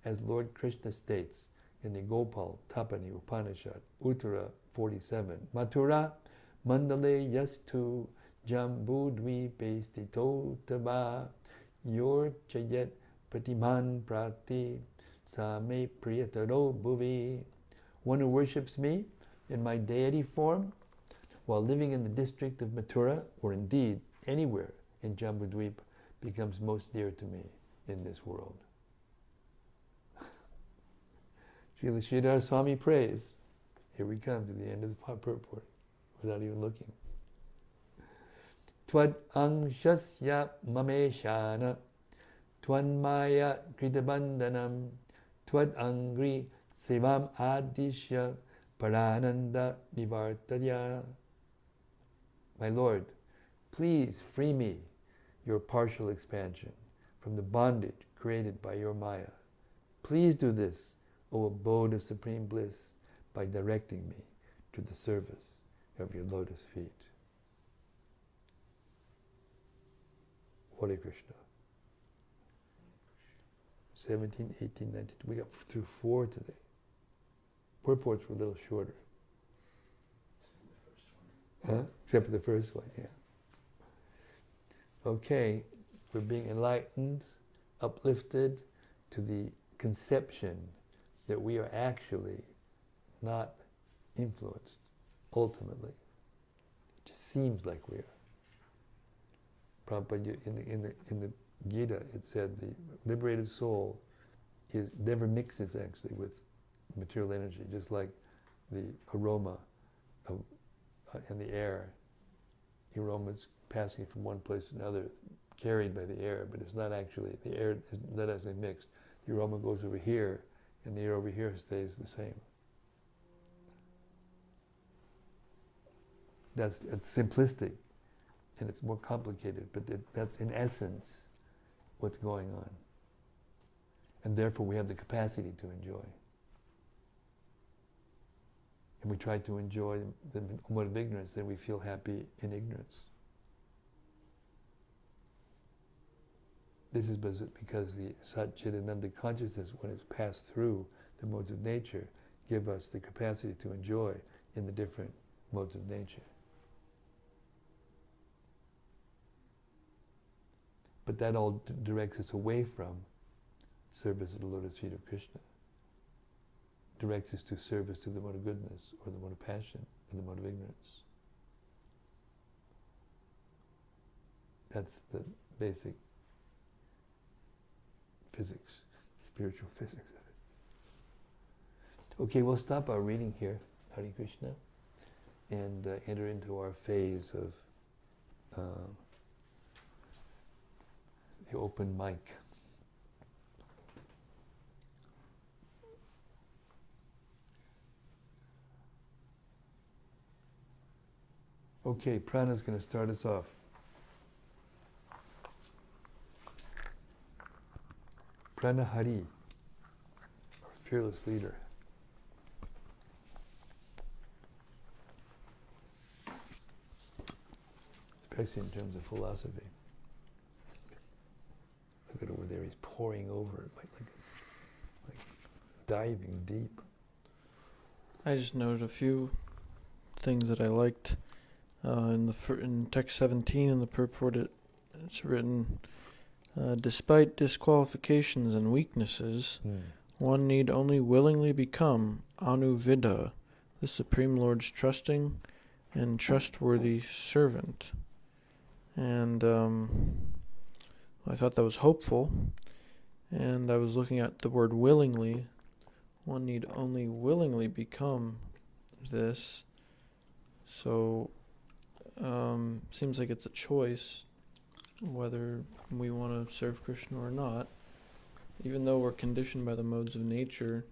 as Lord Krishna states in the Gopal Tapani Upanishad, Uttara 47. Mathura mandale yastu jambudvipe stito tava yor chayet pratiman prati same priyataro bhuvi. One who worships me in my deity form while living in the district of Mathura, or indeed anywhere in Jambudvipa, becomes most dear to me in this world. Srila Sridhar Swami prays. Here we come to the end of the purport without even looking. Tvad angshasya mameshana tvanmaya kritabandhanam tvad angri sevam adishya parananda nivartadya. My Lord, please free me, your partial expansion, from the bondage created by your Maya. Please do this, O abode of supreme bliss, by directing me to the service of your lotus feet. Hare Krishna. 17, 18, 19. We got through 4 today. Purports were a little shorter. Except for the first one, yeah. Okay, we're being enlightened, uplifted to the conception that we are actually not influenced, ultimately. It just seems like we are. Prabhupada, in the Gita, it said the liberated soul never mixes actually with material energy, just like the aroma in the air. The aroma is passing from one place to another, carried by the air, but it's not actually, the air is not actually mixed. The aroma goes over here, and the air over here stays the same. That's simplistic, and it's more complicated, but that's in essence what's going on. And therefore we have the capacity to enjoy. And we try to enjoy the mode of ignorance, then we feel happy in ignorance. This is because the Satchidananda consciousness, when it's passed through the modes of nature, give us the capacity to enjoy in the different modes of nature. But that all directs us away from service of the lotus feet of Krishna. Directs us to service to the mode of goodness, or the mode of passion, or the mode of ignorance. That's the basic physics, spiritual physics of it. Okay, we'll stop our reading here, Hare Krishna, and enter into our phase of the open mic. Okay, Prana's going to start us off. Prana Hari, our fearless leader. Especially in terms of philosophy. pouring over, like diving deep. I just noted a few things that I liked. In text 17 in the purport, it's written, despite disqualifications and weaknesses, one need only willingly become Anuvida, the Supreme Lord's trusting and trustworthy servant. And I thought that was hopeful. And I was looking at the word willingly. One need only willingly become this. So, seems like it's a choice whether we want to serve Krishna or not. Even though we're conditioned by the modes of nature,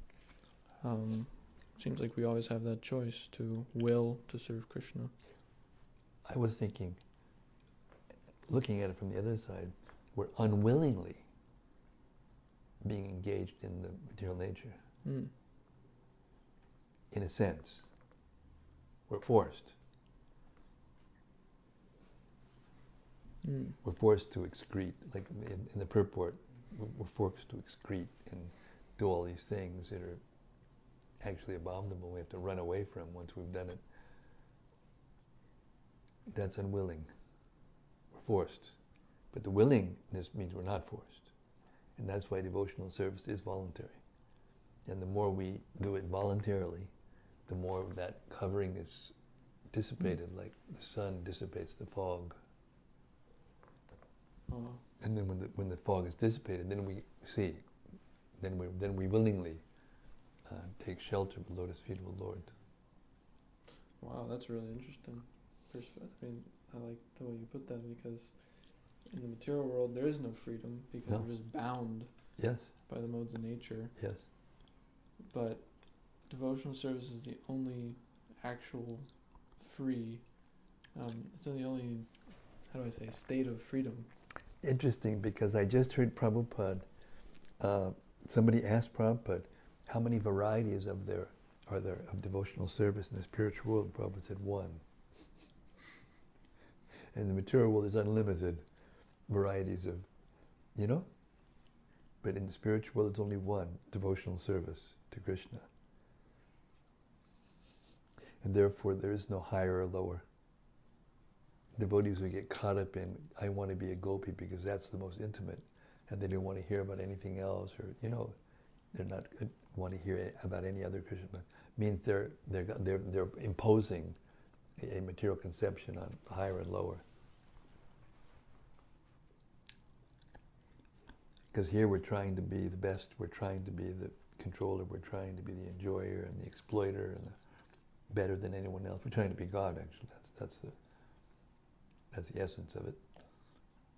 seems like we always have that choice to will to serve Krishna. I was thinking, looking at it from the other side, we're unwillingly being engaged in the material nature. In a sense, we're forced. We're forced to excrete, like in the purport, we're forced to excrete and do all these things that are actually abominable. We have to run away from once we've done it. That's unwilling. We're forced. But the willingness means we're not forced. And that's why devotional service is voluntary. And the more we do it voluntarily, the more that covering is dissipated, like the sun dissipates the fog. And then when the fog is dissipated, then we see, then we willingly take shelter of the lotus feet of the Lord. Wow, that's really interesting. I mean, I like the way you put that, because in the material world there is no freedom, because we're just bound by the modes of nature. Yes. But devotional service is the only actual free, it's the only, state of freedom. Interesting, because I just heard Prabhupada, somebody asked Prabhupada, how many varieties are there of devotional service in the spiritual world? Prabhupada said one. And the material world is unlimited varieties of, but in the spiritual world it's only one, devotional service to Krishna. And therefore there is no higher or lower. Devotees who get caught up in, I want to be a gopi because that's the most intimate, and they don't want to hear about anything else, or they're not want to hear about any other Krishna. Means they're imposing a material conception on higher and lower. Because here we're trying to be the best, we're trying to be the controller, we're trying to be the enjoyer and the exploiter and the better than anyone else. We're trying to be God, actually. That's the essence of it,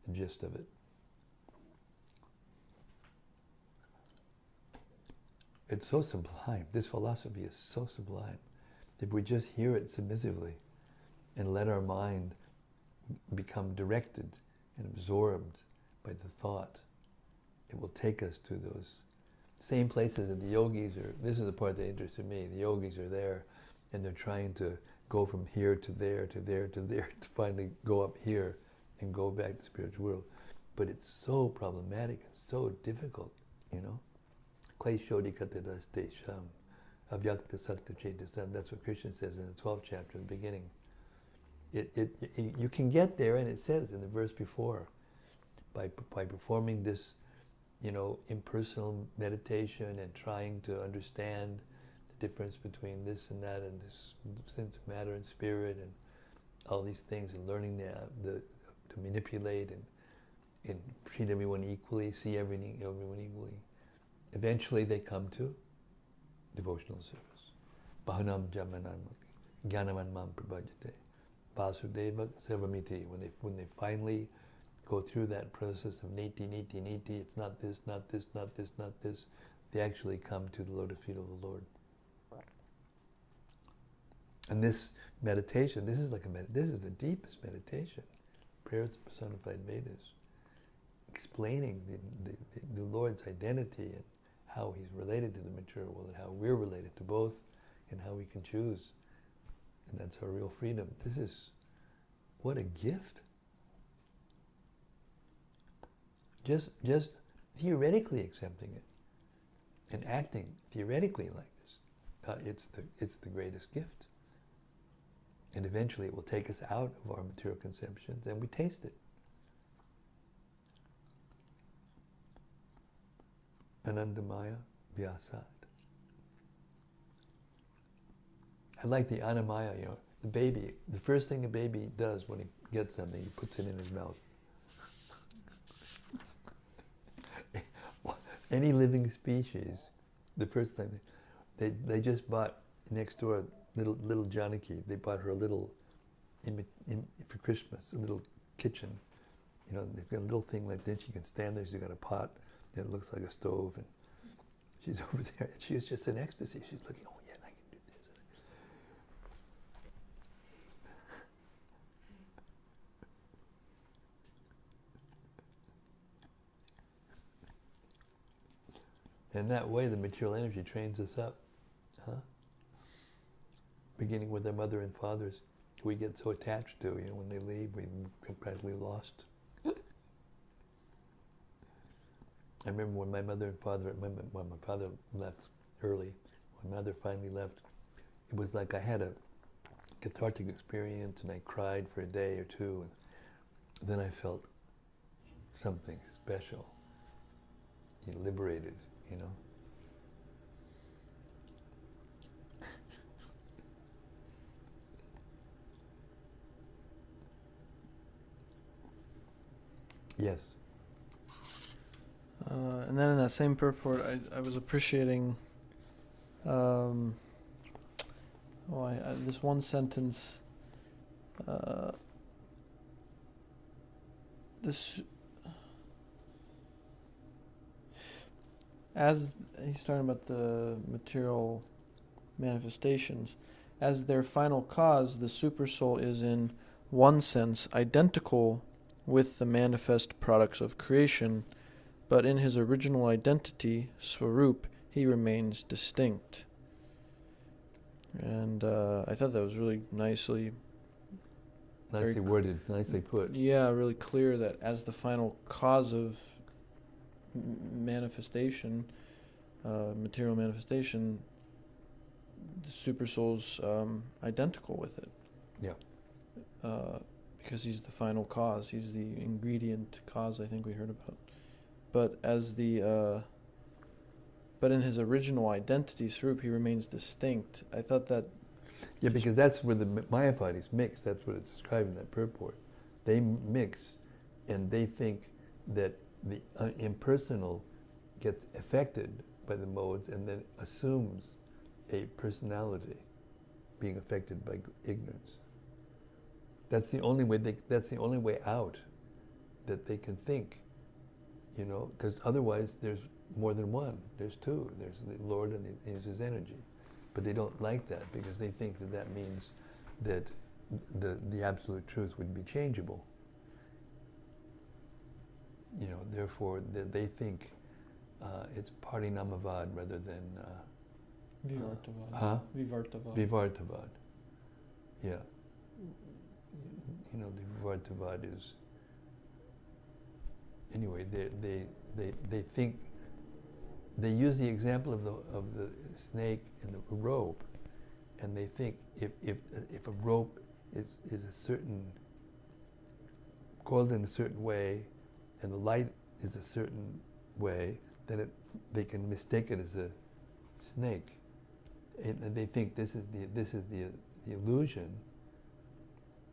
the gist of it. It's so sublime. This philosophy is so sublime. If we just hear it submissively and let our mind become directed and absorbed by the thought, it will take us to those same places that the yogis are. This is the part that interested me. The yogis are there and they're trying to go from here to there, to there, to there, to finally go up here and go back to the spiritual world. But it's so problematic and so difficult, Kleshodikat desham, avyakta sakta chetasam. That's what Krishna says in the 12th chapter, the beginning. You can get there, and it says in the verse before, by performing this, impersonal meditation and trying to understand the difference between this and that, and this sense of matter and spirit, and all these things, and learning to manipulate and treat everyone equally, see everyone equally. Eventually they come to devotional service. Bahanam jamanam gyanaman mam prabhajate vasudeva sevamiti. When they finally go through that process of niti, it's not this, not this, not this, not this, they actually come to the lotus feet of the Lord. And this meditation, this is the deepest meditation. Prayers of Personified Vedas, explaining the Lord's identity and how He's related to the material world and how we're related to both and how we can choose. And that's our real freedom. What a gift. Just theoretically accepting it and acting theoretically like this, it's the greatest gift. And eventually it will take us out of our material conceptions and we taste it. Anandamaya Vyasat. I like the Anamaya, the baby. The first thing a baby does when he gets something, he puts it in his mouth. Any living species, the first thing, they just bought next door little Janaki. They bought her a little, for Christmas, a little kitchen. They've got a little thing like that. She can stand there. She's got a pot that looks like a stove, and she's over there. And she is just in ecstasy. She's looking, oh yeah, I can do this. And that way, the material energy trains us up. Beginning with their mother and fathers, we get so attached to, when they leave, we get practically lost. I remember when my mother and father, when my father left early, when my mother finally left, it was like I had a cathartic experience and I cried for a day or two, and then I felt something special, liberated, Yes. And then in that same purport, I was appreciating this one sentence. As he's talking about the material manifestations, as their final cause, the supersoul is in one sense identical with the manifest products of creation, but in his original identity, Swarup, he remains distinct. And I thought that was really nicely worded, nicely put. Yeah, really clear that as the final cause of manifestation, material manifestation, the supersoul's identical with it. Yeah. Because he's the final cause, he's the ingredient cause. I think we heard about. But but in his original identity, Swarup, he remains distinct. I thought that. Yeah, because that's where the Mayavadis mix. That's what it's described in that purport. They mix, and they think that the impersonal gets affected by the modes, and then assumes a personality, being affected by ignorance. That's the only way. That's the only way out that they can think. Because otherwise there's more than one. There's two. There's the Lord and there's his energy. But they don't like that because they think that means that the absolute truth would be changeable. Therefore they think it's Parinamavad rather than Vivartavad. Vivartavad. Vivartavad. Yeah. The Vivartavad is. Anyway, they think, they use the example of the snake and the rope, and they think if a rope is a certain, coiled in a certain way, and the light is a certain way, then they can mistake it as a snake, and they think this is the illusion,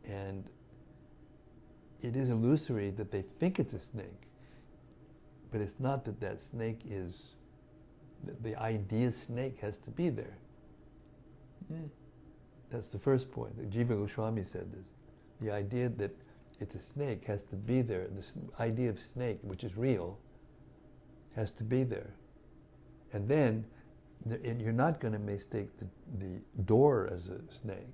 and it is illusory that they think it's a snake. But it's not that snake is, the idea snake has to be there. That's the first point. Jiva Goswami said this. The idea that it's a snake has to be there. This idea of snake, which is real, has to be there. And then you're not going to mistake the door as a snake.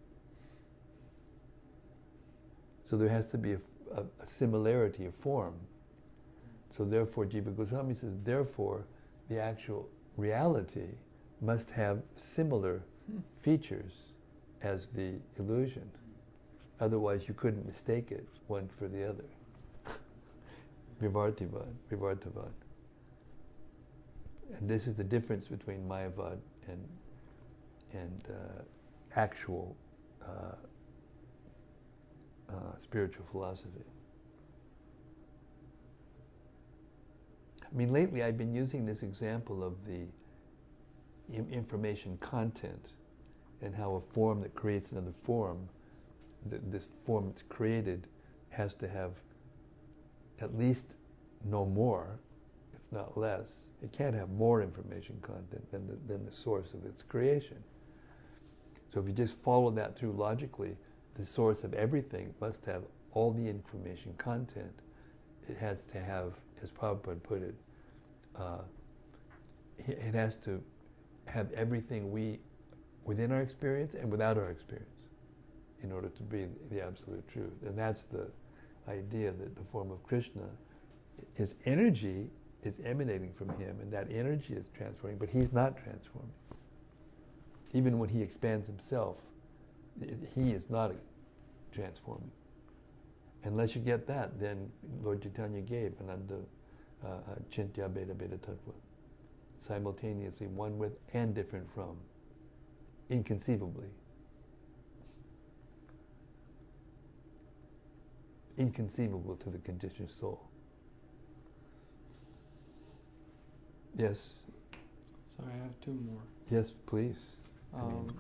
So there has to be a similarity of form. So therefore, Jiva Goswami says, therefore, the actual reality must have similar features as the illusion. Otherwise, you couldn't mistake it one for the other. Vivartavad. And this is the difference between Mayavad and actual spiritual philosophy. I mean, lately I've been using this example of the information content and how a form that creates another form, this form that's created has to have at least no more, if not less. It can't have more information content than the source of its creation. So if you just follow that through logically, the source of everything must have all the information content. It has to have, as Prabhupada put it, it has to have everything within our experience and without our experience in order to be the absolute truth. And that's the idea that the form of Krishna, his energy is emanating from him, and that energy is transforming, but he's not transforming. Even when he expands himself, he is not transforming. Unless you get that, then Lord Chaitanya gave Ananda Chintya Beda Beda Tattva, simultaneously one with and different from, inconceivably. Inconceivable to the conditioned soul. Yes? So I have two more. Yes, please. I mean,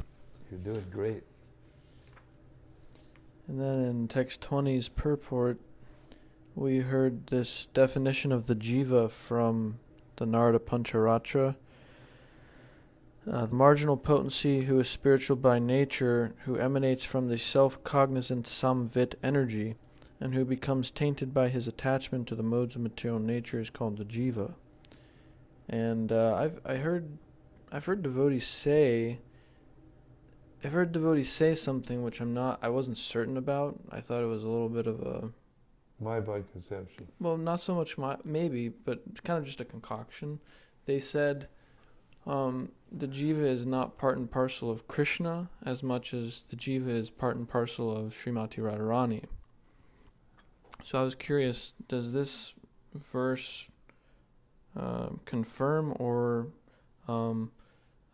you're doing great. And then in text 20's purport, we heard this definition of the jiva from the Narada Pancharatra. The marginal potency who is spiritual by nature, who emanates from the self-cognizant samvit energy, and who becomes tainted by his attachment to the modes of material nature is called the jiva. And I've heard devotees say something which I wasn't certain about. I thought it was a little bit of a Mayavad conception. Well, not so much maybe, but kind of just a concoction. They said the jiva is not part and parcel of Krishna as much as the jiva is part and parcel of Srimati Radharani. So I was curious, does this verse confirm or how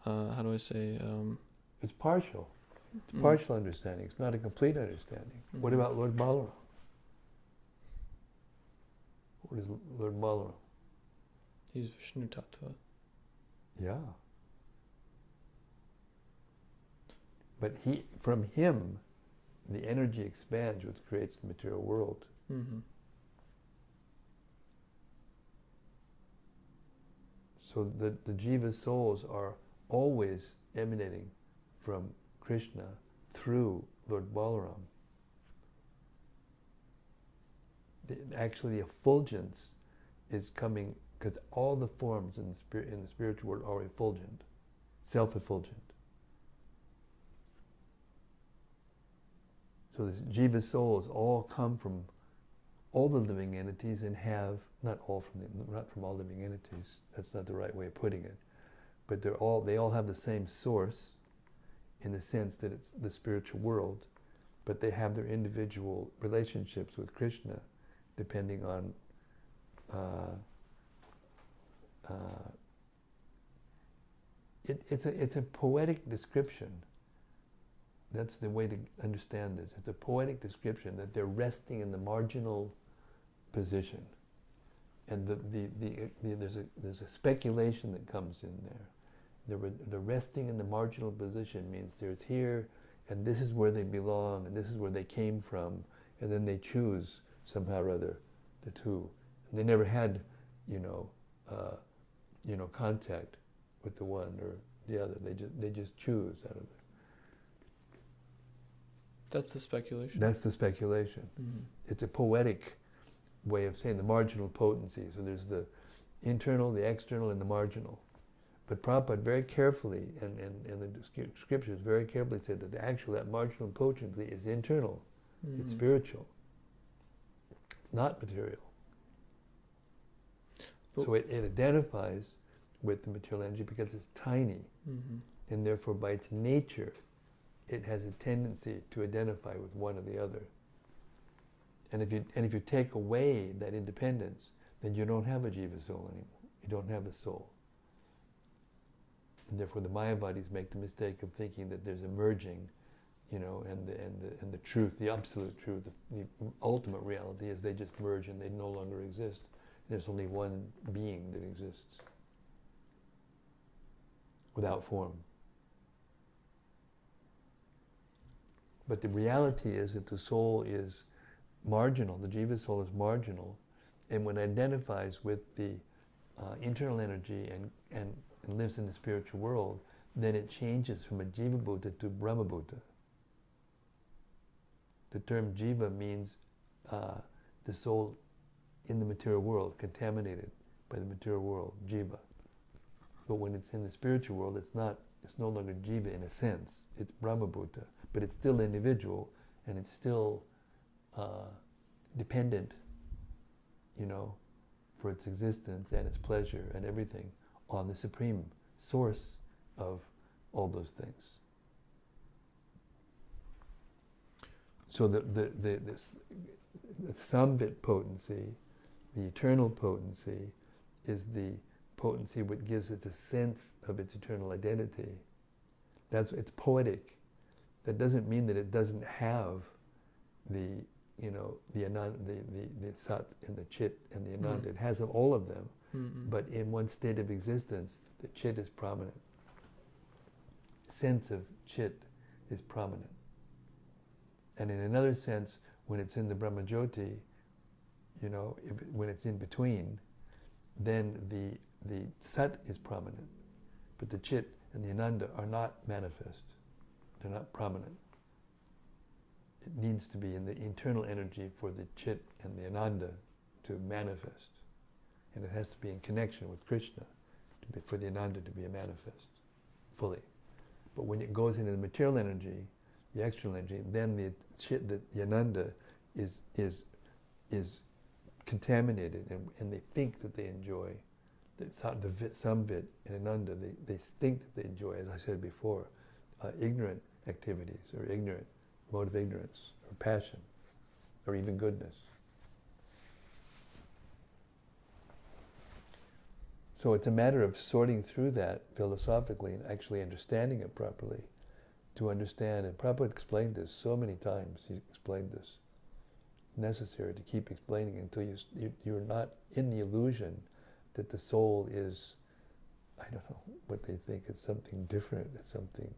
do I say? It's partial. It's partial understanding. It's not a complete understanding. Mm-hmm. What about Lord Balaram? What is Lord Balaram? He's Vishnu Tattva. Yeah. But from him, the energy expands, which creates the material world. Mm-hmm. So the jiva souls are always emanating from Krishna through Lord Balaram. Actually, effulgence is coming because all the forms in the spiritual world are effulgent, self-effulgent. So the jiva souls all come from all the living entities and have not from all living entities. That's not the right way of putting it. But they all have the same source, in the sense that it's the spiritual world, but they have their individual relationships with Krishna, depending on it's a poetic description. That's the way to understand this. It's a poetic description that they're resting in the marginal position, and there's a speculation that comes in there. The resting in the marginal position means there's here, and this is where they belong, and this is where they came from, and then they choose somehow or other the two. And they never had, contact with the one or the other. They just choose out of it. That's the speculation. That's the speculation. Mm-hmm. It's a poetic way of saying the marginal potency. So there's the internal, the external, and the marginal. But Prabhupada very carefully, and the scriptures very carefully said that that marginal potency is internal. Mm-hmm. It's spiritual. It's not material. So it identifies with the material energy because it's tiny. Mm-hmm. And therefore by its nature, it has a tendency to identify with one or the other. And if you take away that independence, then you don't have a jiva soul anymore. You don't have a soul. And therefore the Mayavadis make the mistake of thinking that there's a merging, and the truth, the absolute truth, the ultimate reality is they just merge and they no longer exist. There's only one being that exists without form. But the reality is that the soul is marginal, the jiva soul is marginal, and when it identifies with the internal energy and lives in the spiritual world, then it changes from a jiva bhuta to brahma bhuta. The term jiva means the soul in the material world, contaminated by the material world, jiva. But when it's in the spiritual world, it's no longer jiva in a sense, it's brahma bhuta. But it's still individual, and it's still dependent, for its existence and its pleasure and everything on the supreme source of all those things. So the samvit potency, the eternal potency, is the potency which gives it a sense of its eternal identity. It's poetic. That doesn't mean that it doesn't have the ananda, the sat and the chit and the ananda. It has all of them, but in one state of existence, the chit is prominent. Sense of chit is prominent. And in another sense, when it's in the Brahmajyoti, when it's in between, then the sat is prominent, but the chit and the ananda are not manifest. They're not prominent. It needs to be in the internal energy for the chit and the ananda to manifest. And it has to be in connection with Krishna for the ananda to be a manifest fully. But when it goes into the material energy, the external energy, then the chit, the ananda is contaminated, and they think that they enjoy the samvit and ananda. They think that they enjoy, as I said before, ignorant activities, or ignorant mode of ignorance, or passion, or even goodness. So it's a matter of sorting through that philosophically and actually understanding it properly, to understand. And Prabhupada explained this so many times. He explained this. Necessary to keep explaining until you're not in the illusion that the soul is, I don't know what they think, it's something different, it's something,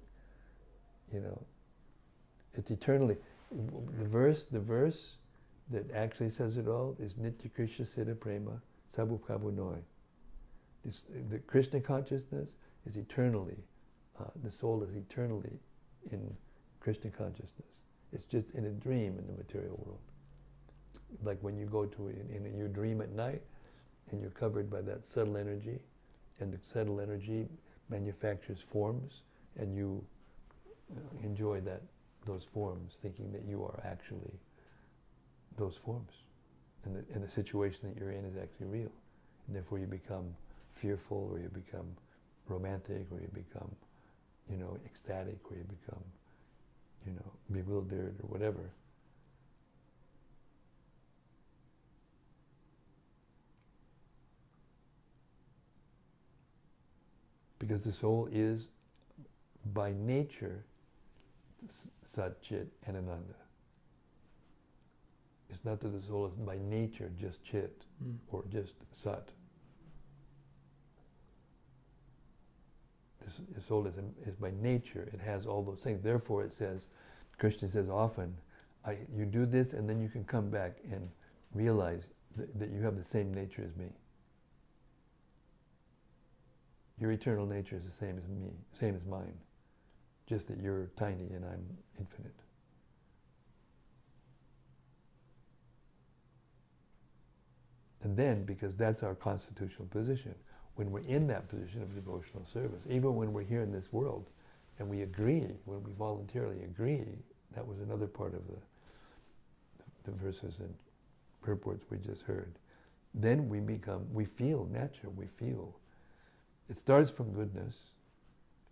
it's eternally. The verse that actually says it all is Nitya Krishna Siddha Prema Sabu Prabhu Noi. The Krishna consciousness is eternally, the soul is eternally in Krishna consciousness. It's just in a dream in the material world. Like when you go to you dream at night, and you're covered by that subtle energy, and the subtle energy manufactures forms, and you enjoy those forms, thinking that you are actually those forms, and the situation that you're in is actually real, and therefore you become fearful, or you become romantic, or you become, ecstatic, or you become, bewildered, or whatever. Because the soul is, by nature, Sat, Chit, and Ananda. It's not that the soul is by nature just Chit or just Sat. The soul is by nature, it has all those things. Therefore it says, Krishna says often, you do this and then you can come back and realize that you have the same nature as me. Your eternal nature is the same as me, same as mine. Just that you're tiny and I'm infinite. And then, because that's our constitutional position, when we're in that position of devotional service, even when we're here in this world, and we agree, when we voluntarily agree, that was another part of the verses and purports we just heard, then we feel natural, we feel. It starts from goodness.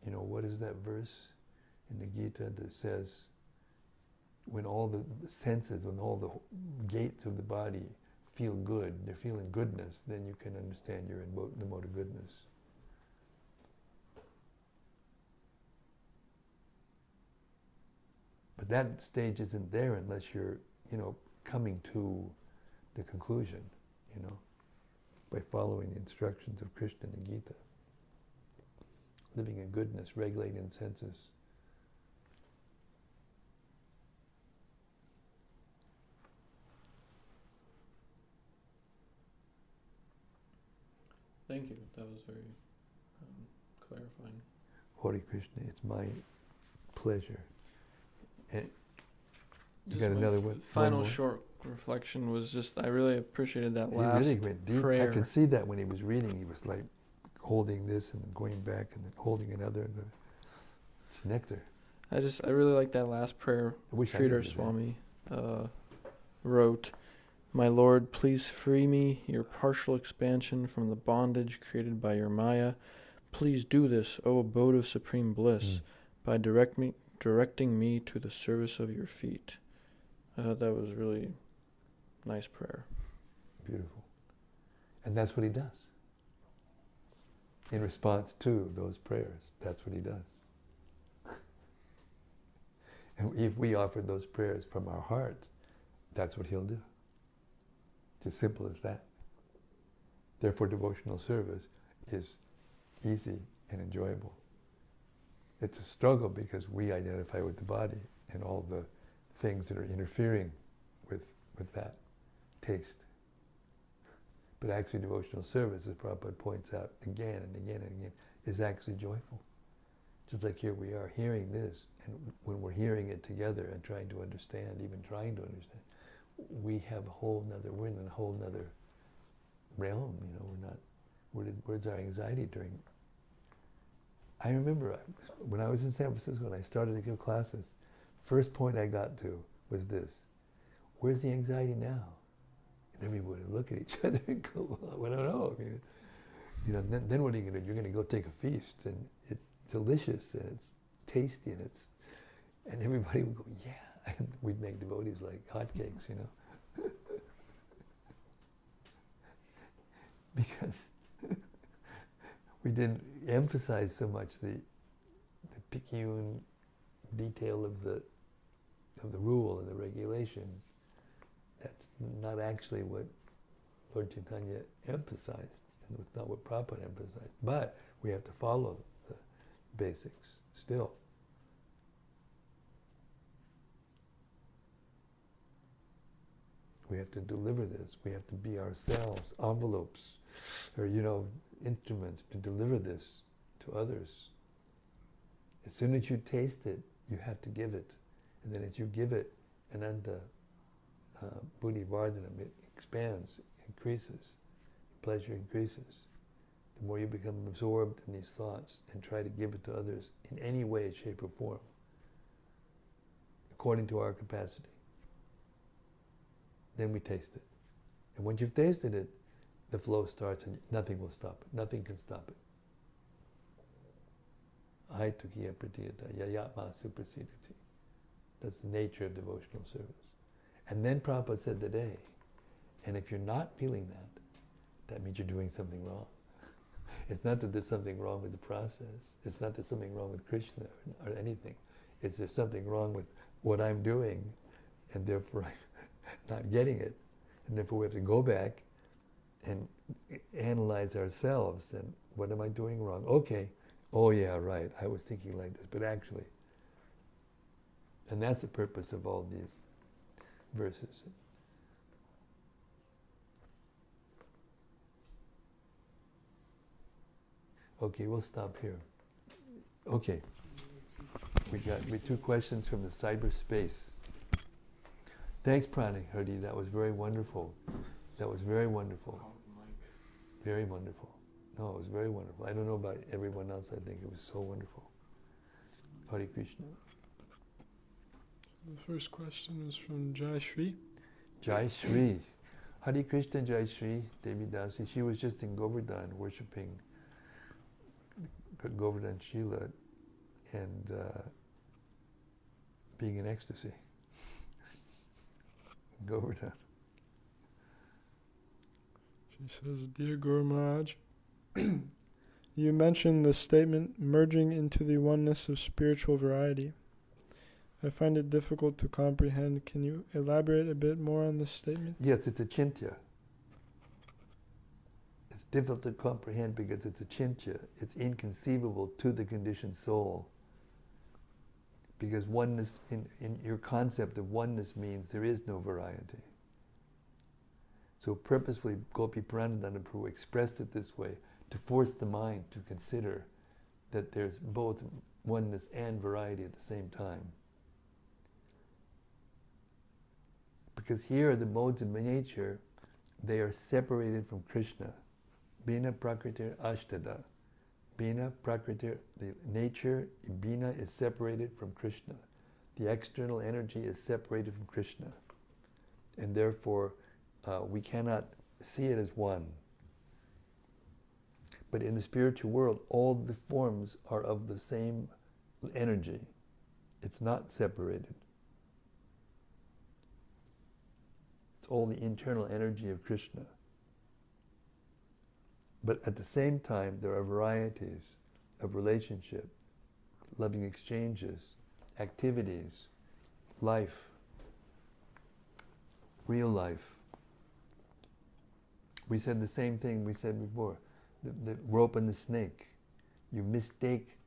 What is that verse in the Gita that says, when all the senses, when all the gates of the body feel good, they're feeling goodness, then you can understand you're in the mode of goodness. But that stage isn't there unless you're, coming to the conclusion, by following the instructions of Krishna in the Gita. Living in goodness, regulating senses. Thank you. That was very clarifying. Hare Krishna, it's my pleasure. And you Just got my another one? Final short reflection was just, I really appreciated that He last really went deep. prayer. I could see that when he was reading. He was like holding this and then going back and then holding another. It's nectar. I really like that last prayer. I wish I Sridhar knew that. Swami wrote, "My Lord, please free me, your partial expansion from the bondage created by your Maya. Please do this, O abode of supreme bliss, by directing me to the service of your feet." I thought that was really nice prayer. Beautiful. And that's what he does. In response to those prayers, that's what he does. And if we offer those prayers from our heart, that's what he'll do. It's as simple as that. Therefore, devotional service is easy and enjoyable. It's a struggle because we identify with the body and all the things that are interfering with that taste. But actually devotional service, as Prabhupada points out again and again and again, is actually joyful. Just like here we are hearing this, and when we're hearing it together and trying to understand, we have a whole nother, we're in a whole nother realm, where's our anxiety during? I remember when I was in San Francisco and I started to give classes, first point I got to was this: where's the anxiety now? And everybody would look at each other and go, well, I don't know. Then what are you going to do? You're going to go take a feast, and it's delicious, and it's tasty, and everybody would go, yeah. And we'd make devotees like hotcakes, because we didn't emphasize so much the picayune detail of the rule and the regulation. That's not actually what Lord Chaitanya emphasized, and it's not what Prabhupada emphasized. But we have to follow the basics still. We have to deliver this. We have to be ourselves, envelopes, or instruments to deliver this to others. As soon as you taste it, you have to give it. And then as you give it, ananda, buddhi vardhanam, it expands, increases, pleasure increases. The more you become absorbed in these thoughts and try to give it to others in any way, shape, or form, according to our capacity, then we taste it. And once you've tasted it, the flow starts and nothing will stop it. Nothing can stop it. Ahaitukiya pratiyata yayatma suprasidati. That's the nature of devotional service. And then Prabhupada said today, and if you're not feeling that, that means you're doing something wrong. It's not that there's something wrong with the process. It's not that there's something wrong with Krishna or anything. It's there's something wrong with what I'm doing, and therefore I'm not getting it. And therefore we have to go back and analyze ourselves and what am I doing wrong? Okay, oh yeah, right, I was thinking like this, but actually, and that's the purpose of all these verses. Okay, we'll stop here. Okay, we got 2 questions from the cyberspace. Thanks, Prani Hardy. That was very wonderful. That was very wonderful. Very wonderful. No, it was very wonderful. I don't know about everyone else. I think it was so wonderful. Hare Krishna. The first question is from Jai Shri. Jai Shri. Hare Krishna Jai Shri, Devi Dasi. She was just in Govardhan worshipping Govardhan Shila and being in ecstasy. Govardhan. She says, Dear Guru Maharaj, you mentioned the statement merging into the oneness of spiritual variety. I find it difficult to comprehend. Can you elaborate a bit more on this statement? Yes, it's a chintya. It's difficult to comprehend because it's a chintya. It's inconceivable to the conditioned soul. Because oneness, in your concept of oneness means there is no variety. So purposefully, Gopi Puranadana Prabhu expressed it this way to force the mind to consider that there's both oneness and variety at the same time. Because here, the modes of nature, they are separated from Krishna. Bina Prakritir Ashtada. Bina Prakritir, the nature, Bina is separated from Krishna. The external energy is separated from Krishna. And therefore, we cannot see it as one. But in the spiritual world, all the forms are of the same energy. It's not separated. It's all the internal energy of Krishna. But at the same time, there are varieties of relationship, loving exchanges, activities, life, real life. We said the same thing we said before, the rope and the snake. You mistake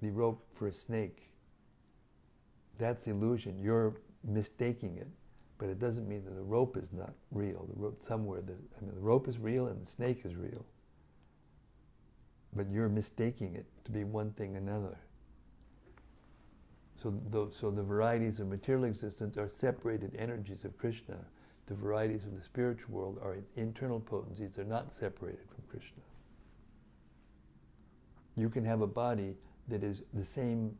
the rope for a snake. That's illusion. You're mistaking it. But it doesn't mean that the rope is not real. The rope somewhere, the rope is real and the snake is real. But you're mistaking it to be one thing another. So the varieties of material existence are separated energies of Krishna. The varieties of the spiritual world are its internal potencies. They're not separated from Krishna. You can have a body that is the same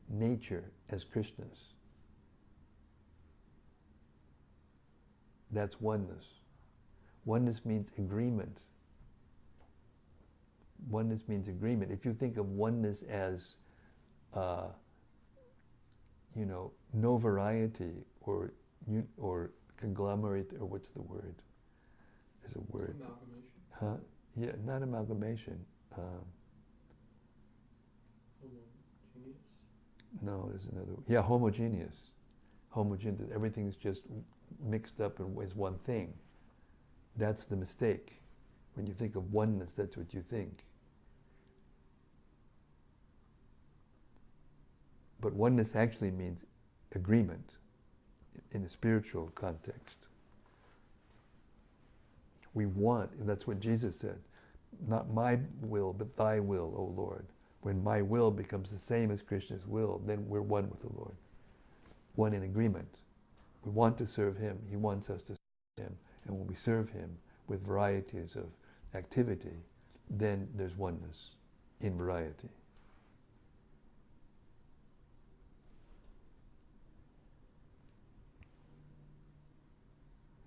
nature as Krishna's. That's oneness. Oneness means agreement. Oneness means agreement. If you think of oneness as, no variety or conglomerate, or what's the word? There's a word. Amalgamation. Huh? Yeah, not amalgamation. Homogeneous? No, there's another. Yeah, homogeneous. Homogeneous. Everything's just mixed up as one thing. That's the mistake. When you think of oneness, that's what you think. But oneness actually means agreement in a spiritual context. We want, and that's what Jesus said, not my will, but thy will, O Lord. When my will becomes the same as Krishna's will, then we're one with the Lord. One in agreement. We want to serve Him. He wants us to serve Him. And when we serve Him with varieties of activity, then there's oneness in variety.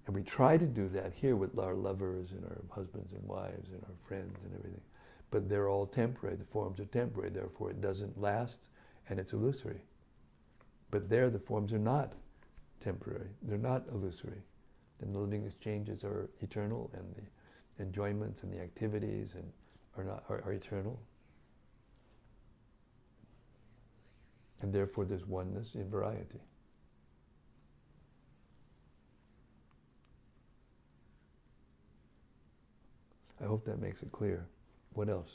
And we try to do that here with our lovers and our husbands and wives and our friends and everything. But they're all temporary. The forms are temporary. Therefore, it doesn't last and it's illusory. But there, the forms are not temporary. They're not illusory. And the living exchanges are eternal, and the enjoyments and the activities are eternal. And therefore, there's oneness in variety. I hope that makes it clear. What else?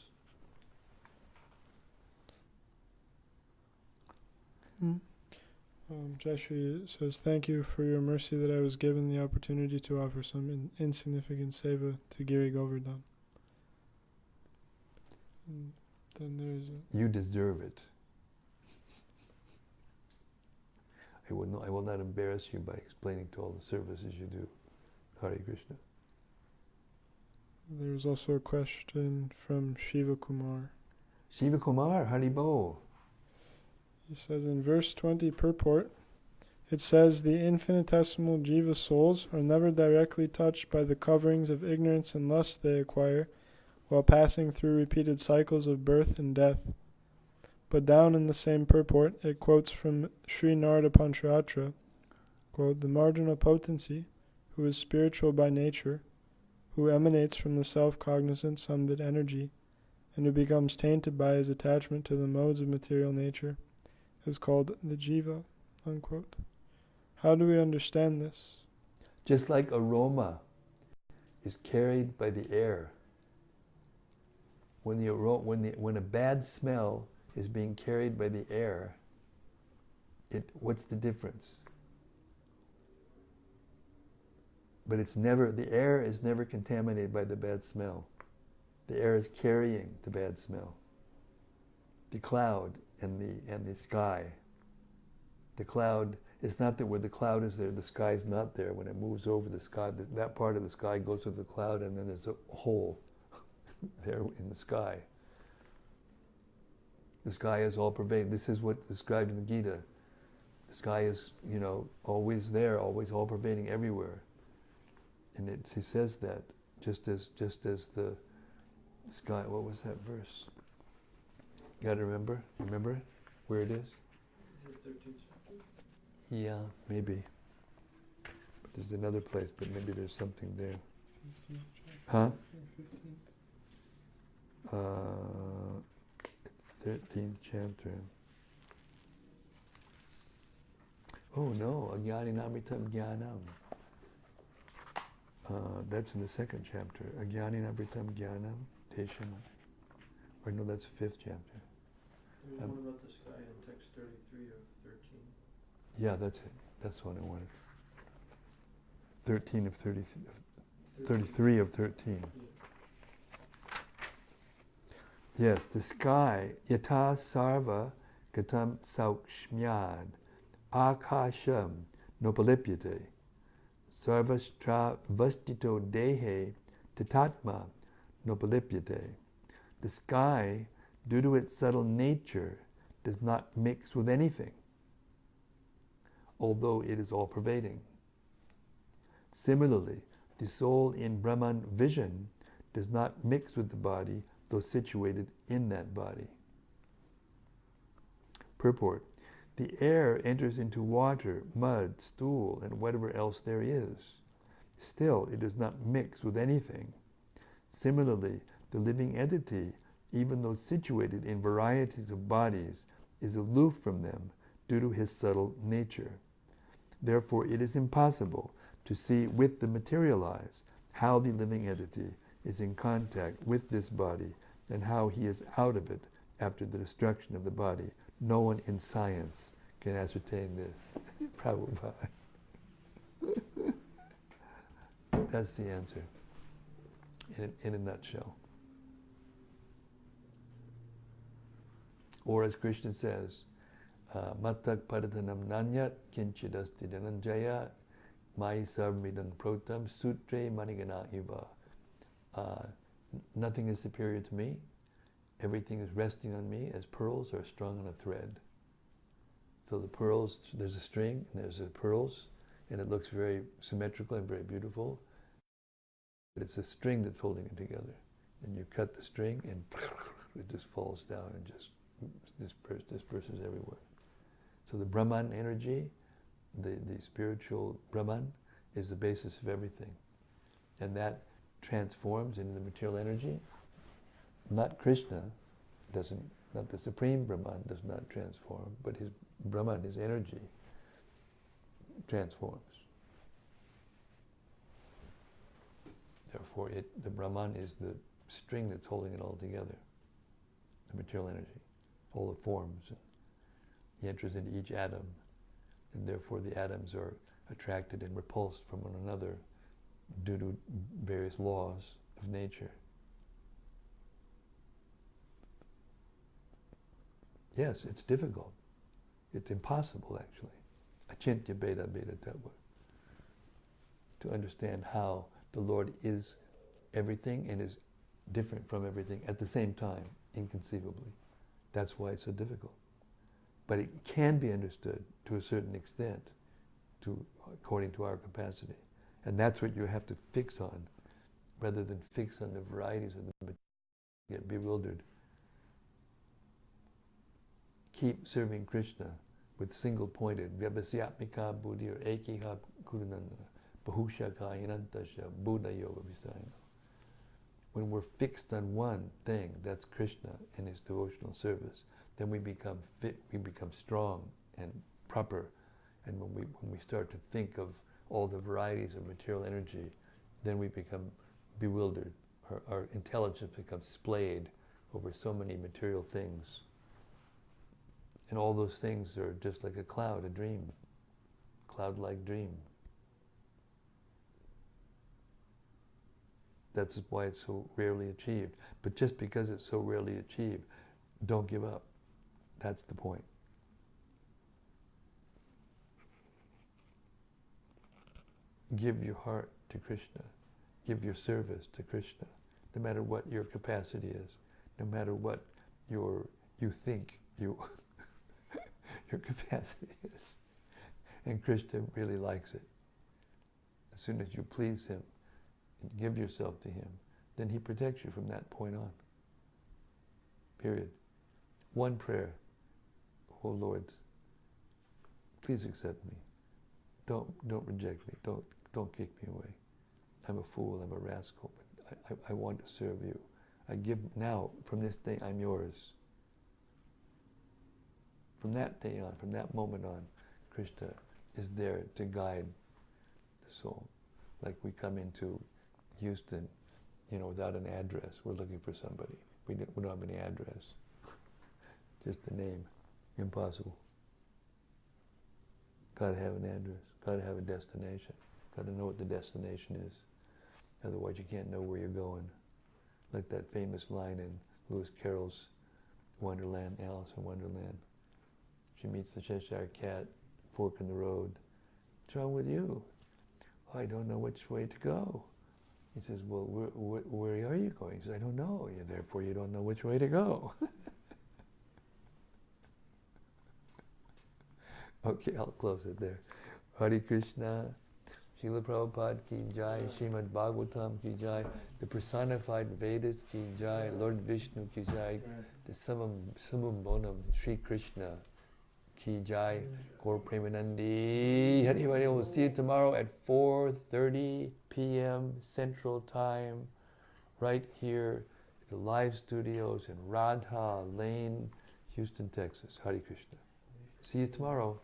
Jayashree says, thank you for your mercy that I was given the opportunity to offer some insignificant seva to Giri Govardhan. And then there's You deserve it. I will not embarrass you by explaining to all the services you do. Hare Krishna. There's also a question from Shiva Kumar. Shiva Kumar, Haribo. He says in verse 20 purport, it says the infinitesimal jiva souls are never directly touched by the coverings of ignorance and lust they acquire while passing through repeated cycles of birth and death. But down in the same purport, it quotes from Sri Narada Panchayatra, quote, the marginal potency, who is spiritual by nature, who emanates from the self-cognizant Samvid energy, and who becomes tainted by his attachment to the modes of material nature, is called the jiva, unquote. How do we understand this? Just like aroma is carried by the air. When a bad smell is being carried by the air, what's the difference? But the air is never contaminated by the bad smell. The air is carrying the bad smell. The cloud and the sky. The cloud, it's not that where the cloud is there, the sky is not there. When it moves over the sky, that part of the sky goes with the cloud, and then there's a hole there in the sky. The sky is all pervading. This is what's described in the Gita. The sky is, always there, always all pervading everywhere. And he says that just as the sky. What was that verse? You got to remember. Remember where it is? Is it 13th chapter? Yeah, maybe. But there's another place, but maybe there's something there. 15th chapter. Huh? 15th. 13th chapter. Oh no, Agyani Namritam Jnanam. That's in the second chapter. Agyani Namritam Jnanam Tesham. Or no, that's the 5th chapter. There's one about the sky in text 33 of 13. Yeah, that's it. That's the one I wanted. 13 of 30, 33 of 13. Yes, the sky, yata sarva gatam saukshmyad, akasham nopalipyate, sarvastra vastito dehe titatma nopalipyate. The sky, due to its subtle nature, does not mix with anything, although it is all-pervading. Similarly, the soul in Brahman vision does not mix with the body, though situated in that body. Purport. The air enters into water, mud, stool, and whatever else there is. Still, it does not mix with anything. Similarly, the living entity, even though situated in varieties of bodies, is aloof from them due to his subtle nature. Therefore, it is impossible to see with the materialized how the living entity is in contact with this body and how he is out of it after the destruction of the body. No one in science can ascertain this. Prabhupada. That's the answer in a nutshell. Or as Krishna says, Mattak Paratanam Nanyat Kinchidasti Dhananjaya Mai Sarvamidan Protam Sutre Manigana Iva. Nothing is superior to me. Everything is resting on me as pearls are strung on a thread. So the pearls, there's a string and there's the pearls, and it looks very symmetrical and very beautiful. But it's the string that's holding it together. And you cut the string and it just falls down and just disperses everywhere. So the Brahman energy, the spiritual Brahman, is the basis of everything. And that transforms into the material energy. Not Krishna not the Supreme Brahman does not transform, but his Brahman, his energy, transforms. Therefore, the Brahman is the string that's holding it all together, the material energy, all the forms. He enters into each atom, and therefore the atoms are attracted and repulsed from one another due to various laws of nature. Yes, it's difficult. It's impossible, actually. Achintya Beda Beda Tattva. To understand how the Lord is everything and is different from everything at the same time, inconceivably. That's why it's so difficult. But it can be understood to a certain extent, according to our capacity. And that's what you have to fix on, rather than fix on the varieties of the material, get bewildered. Keep serving Krishna with single-pointed Vyavasyatmika buddhi or Ekiha Kurunandana Bahushaka Inantasha Buddha Yoga Visayana. When we're fixed on one thing, that's Krishna and his devotional service, then we become fit, we become strong and proper. And when we start to think of all the varieties of material energy, then we become bewildered. Our intelligence becomes splayed over so many material things. And all those things are just like a cloud, a dream, cloud-like dream. That's why it's so rarely achieved. But just because it's so rarely achieved, don't give up. That's the point. Give your heart to Krishna. Give your service to Krishna, no matter what your capacity is, no matter what you think your capacity is. And Krishna really likes it. As soon as you please him and give yourself to him, then he protects you from that point on. Period. One prayer. Oh Lord, please accept me. Don't reject me. Don't kick me away. I'm a fool, I'm a rascal, but I want to serve you. I give now, from this day, I'm yours. From that day on, from that moment on, Krishna is there to guide the soul. Like we come into Houston, without an address. We're looking for somebody. We don't have any address. Just the name. Impossible. Got to have an address. Got to have a destination. Got to know what the destination is. Otherwise you can't know where you're going. Like that famous line in Lewis Carroll's Wonderland, Alice in Wonderland. She meets the Cheshire Cat, fork in the road. What's wrong with you? Oh, I don't know which way to go. He says, well, where are you going? He says, I don't know. Therefore you don't know which way to go. Okay, I'll close it there. Hare Krishna, Srila Prabhupada ki jai, Srimad-Bhagavatam ki jai, the Personified Vedas ki jai, Lord Vishnu ki jai, the Summum Bonum, Sri Krishna ki jai, Gaur Premanandi. Anybody, we'll see you tomorrow at 4:30 p.m. Central Time, right here at the live studios in Radha Lane, Houston, Texas. Hare Krishna. See you tomorrow.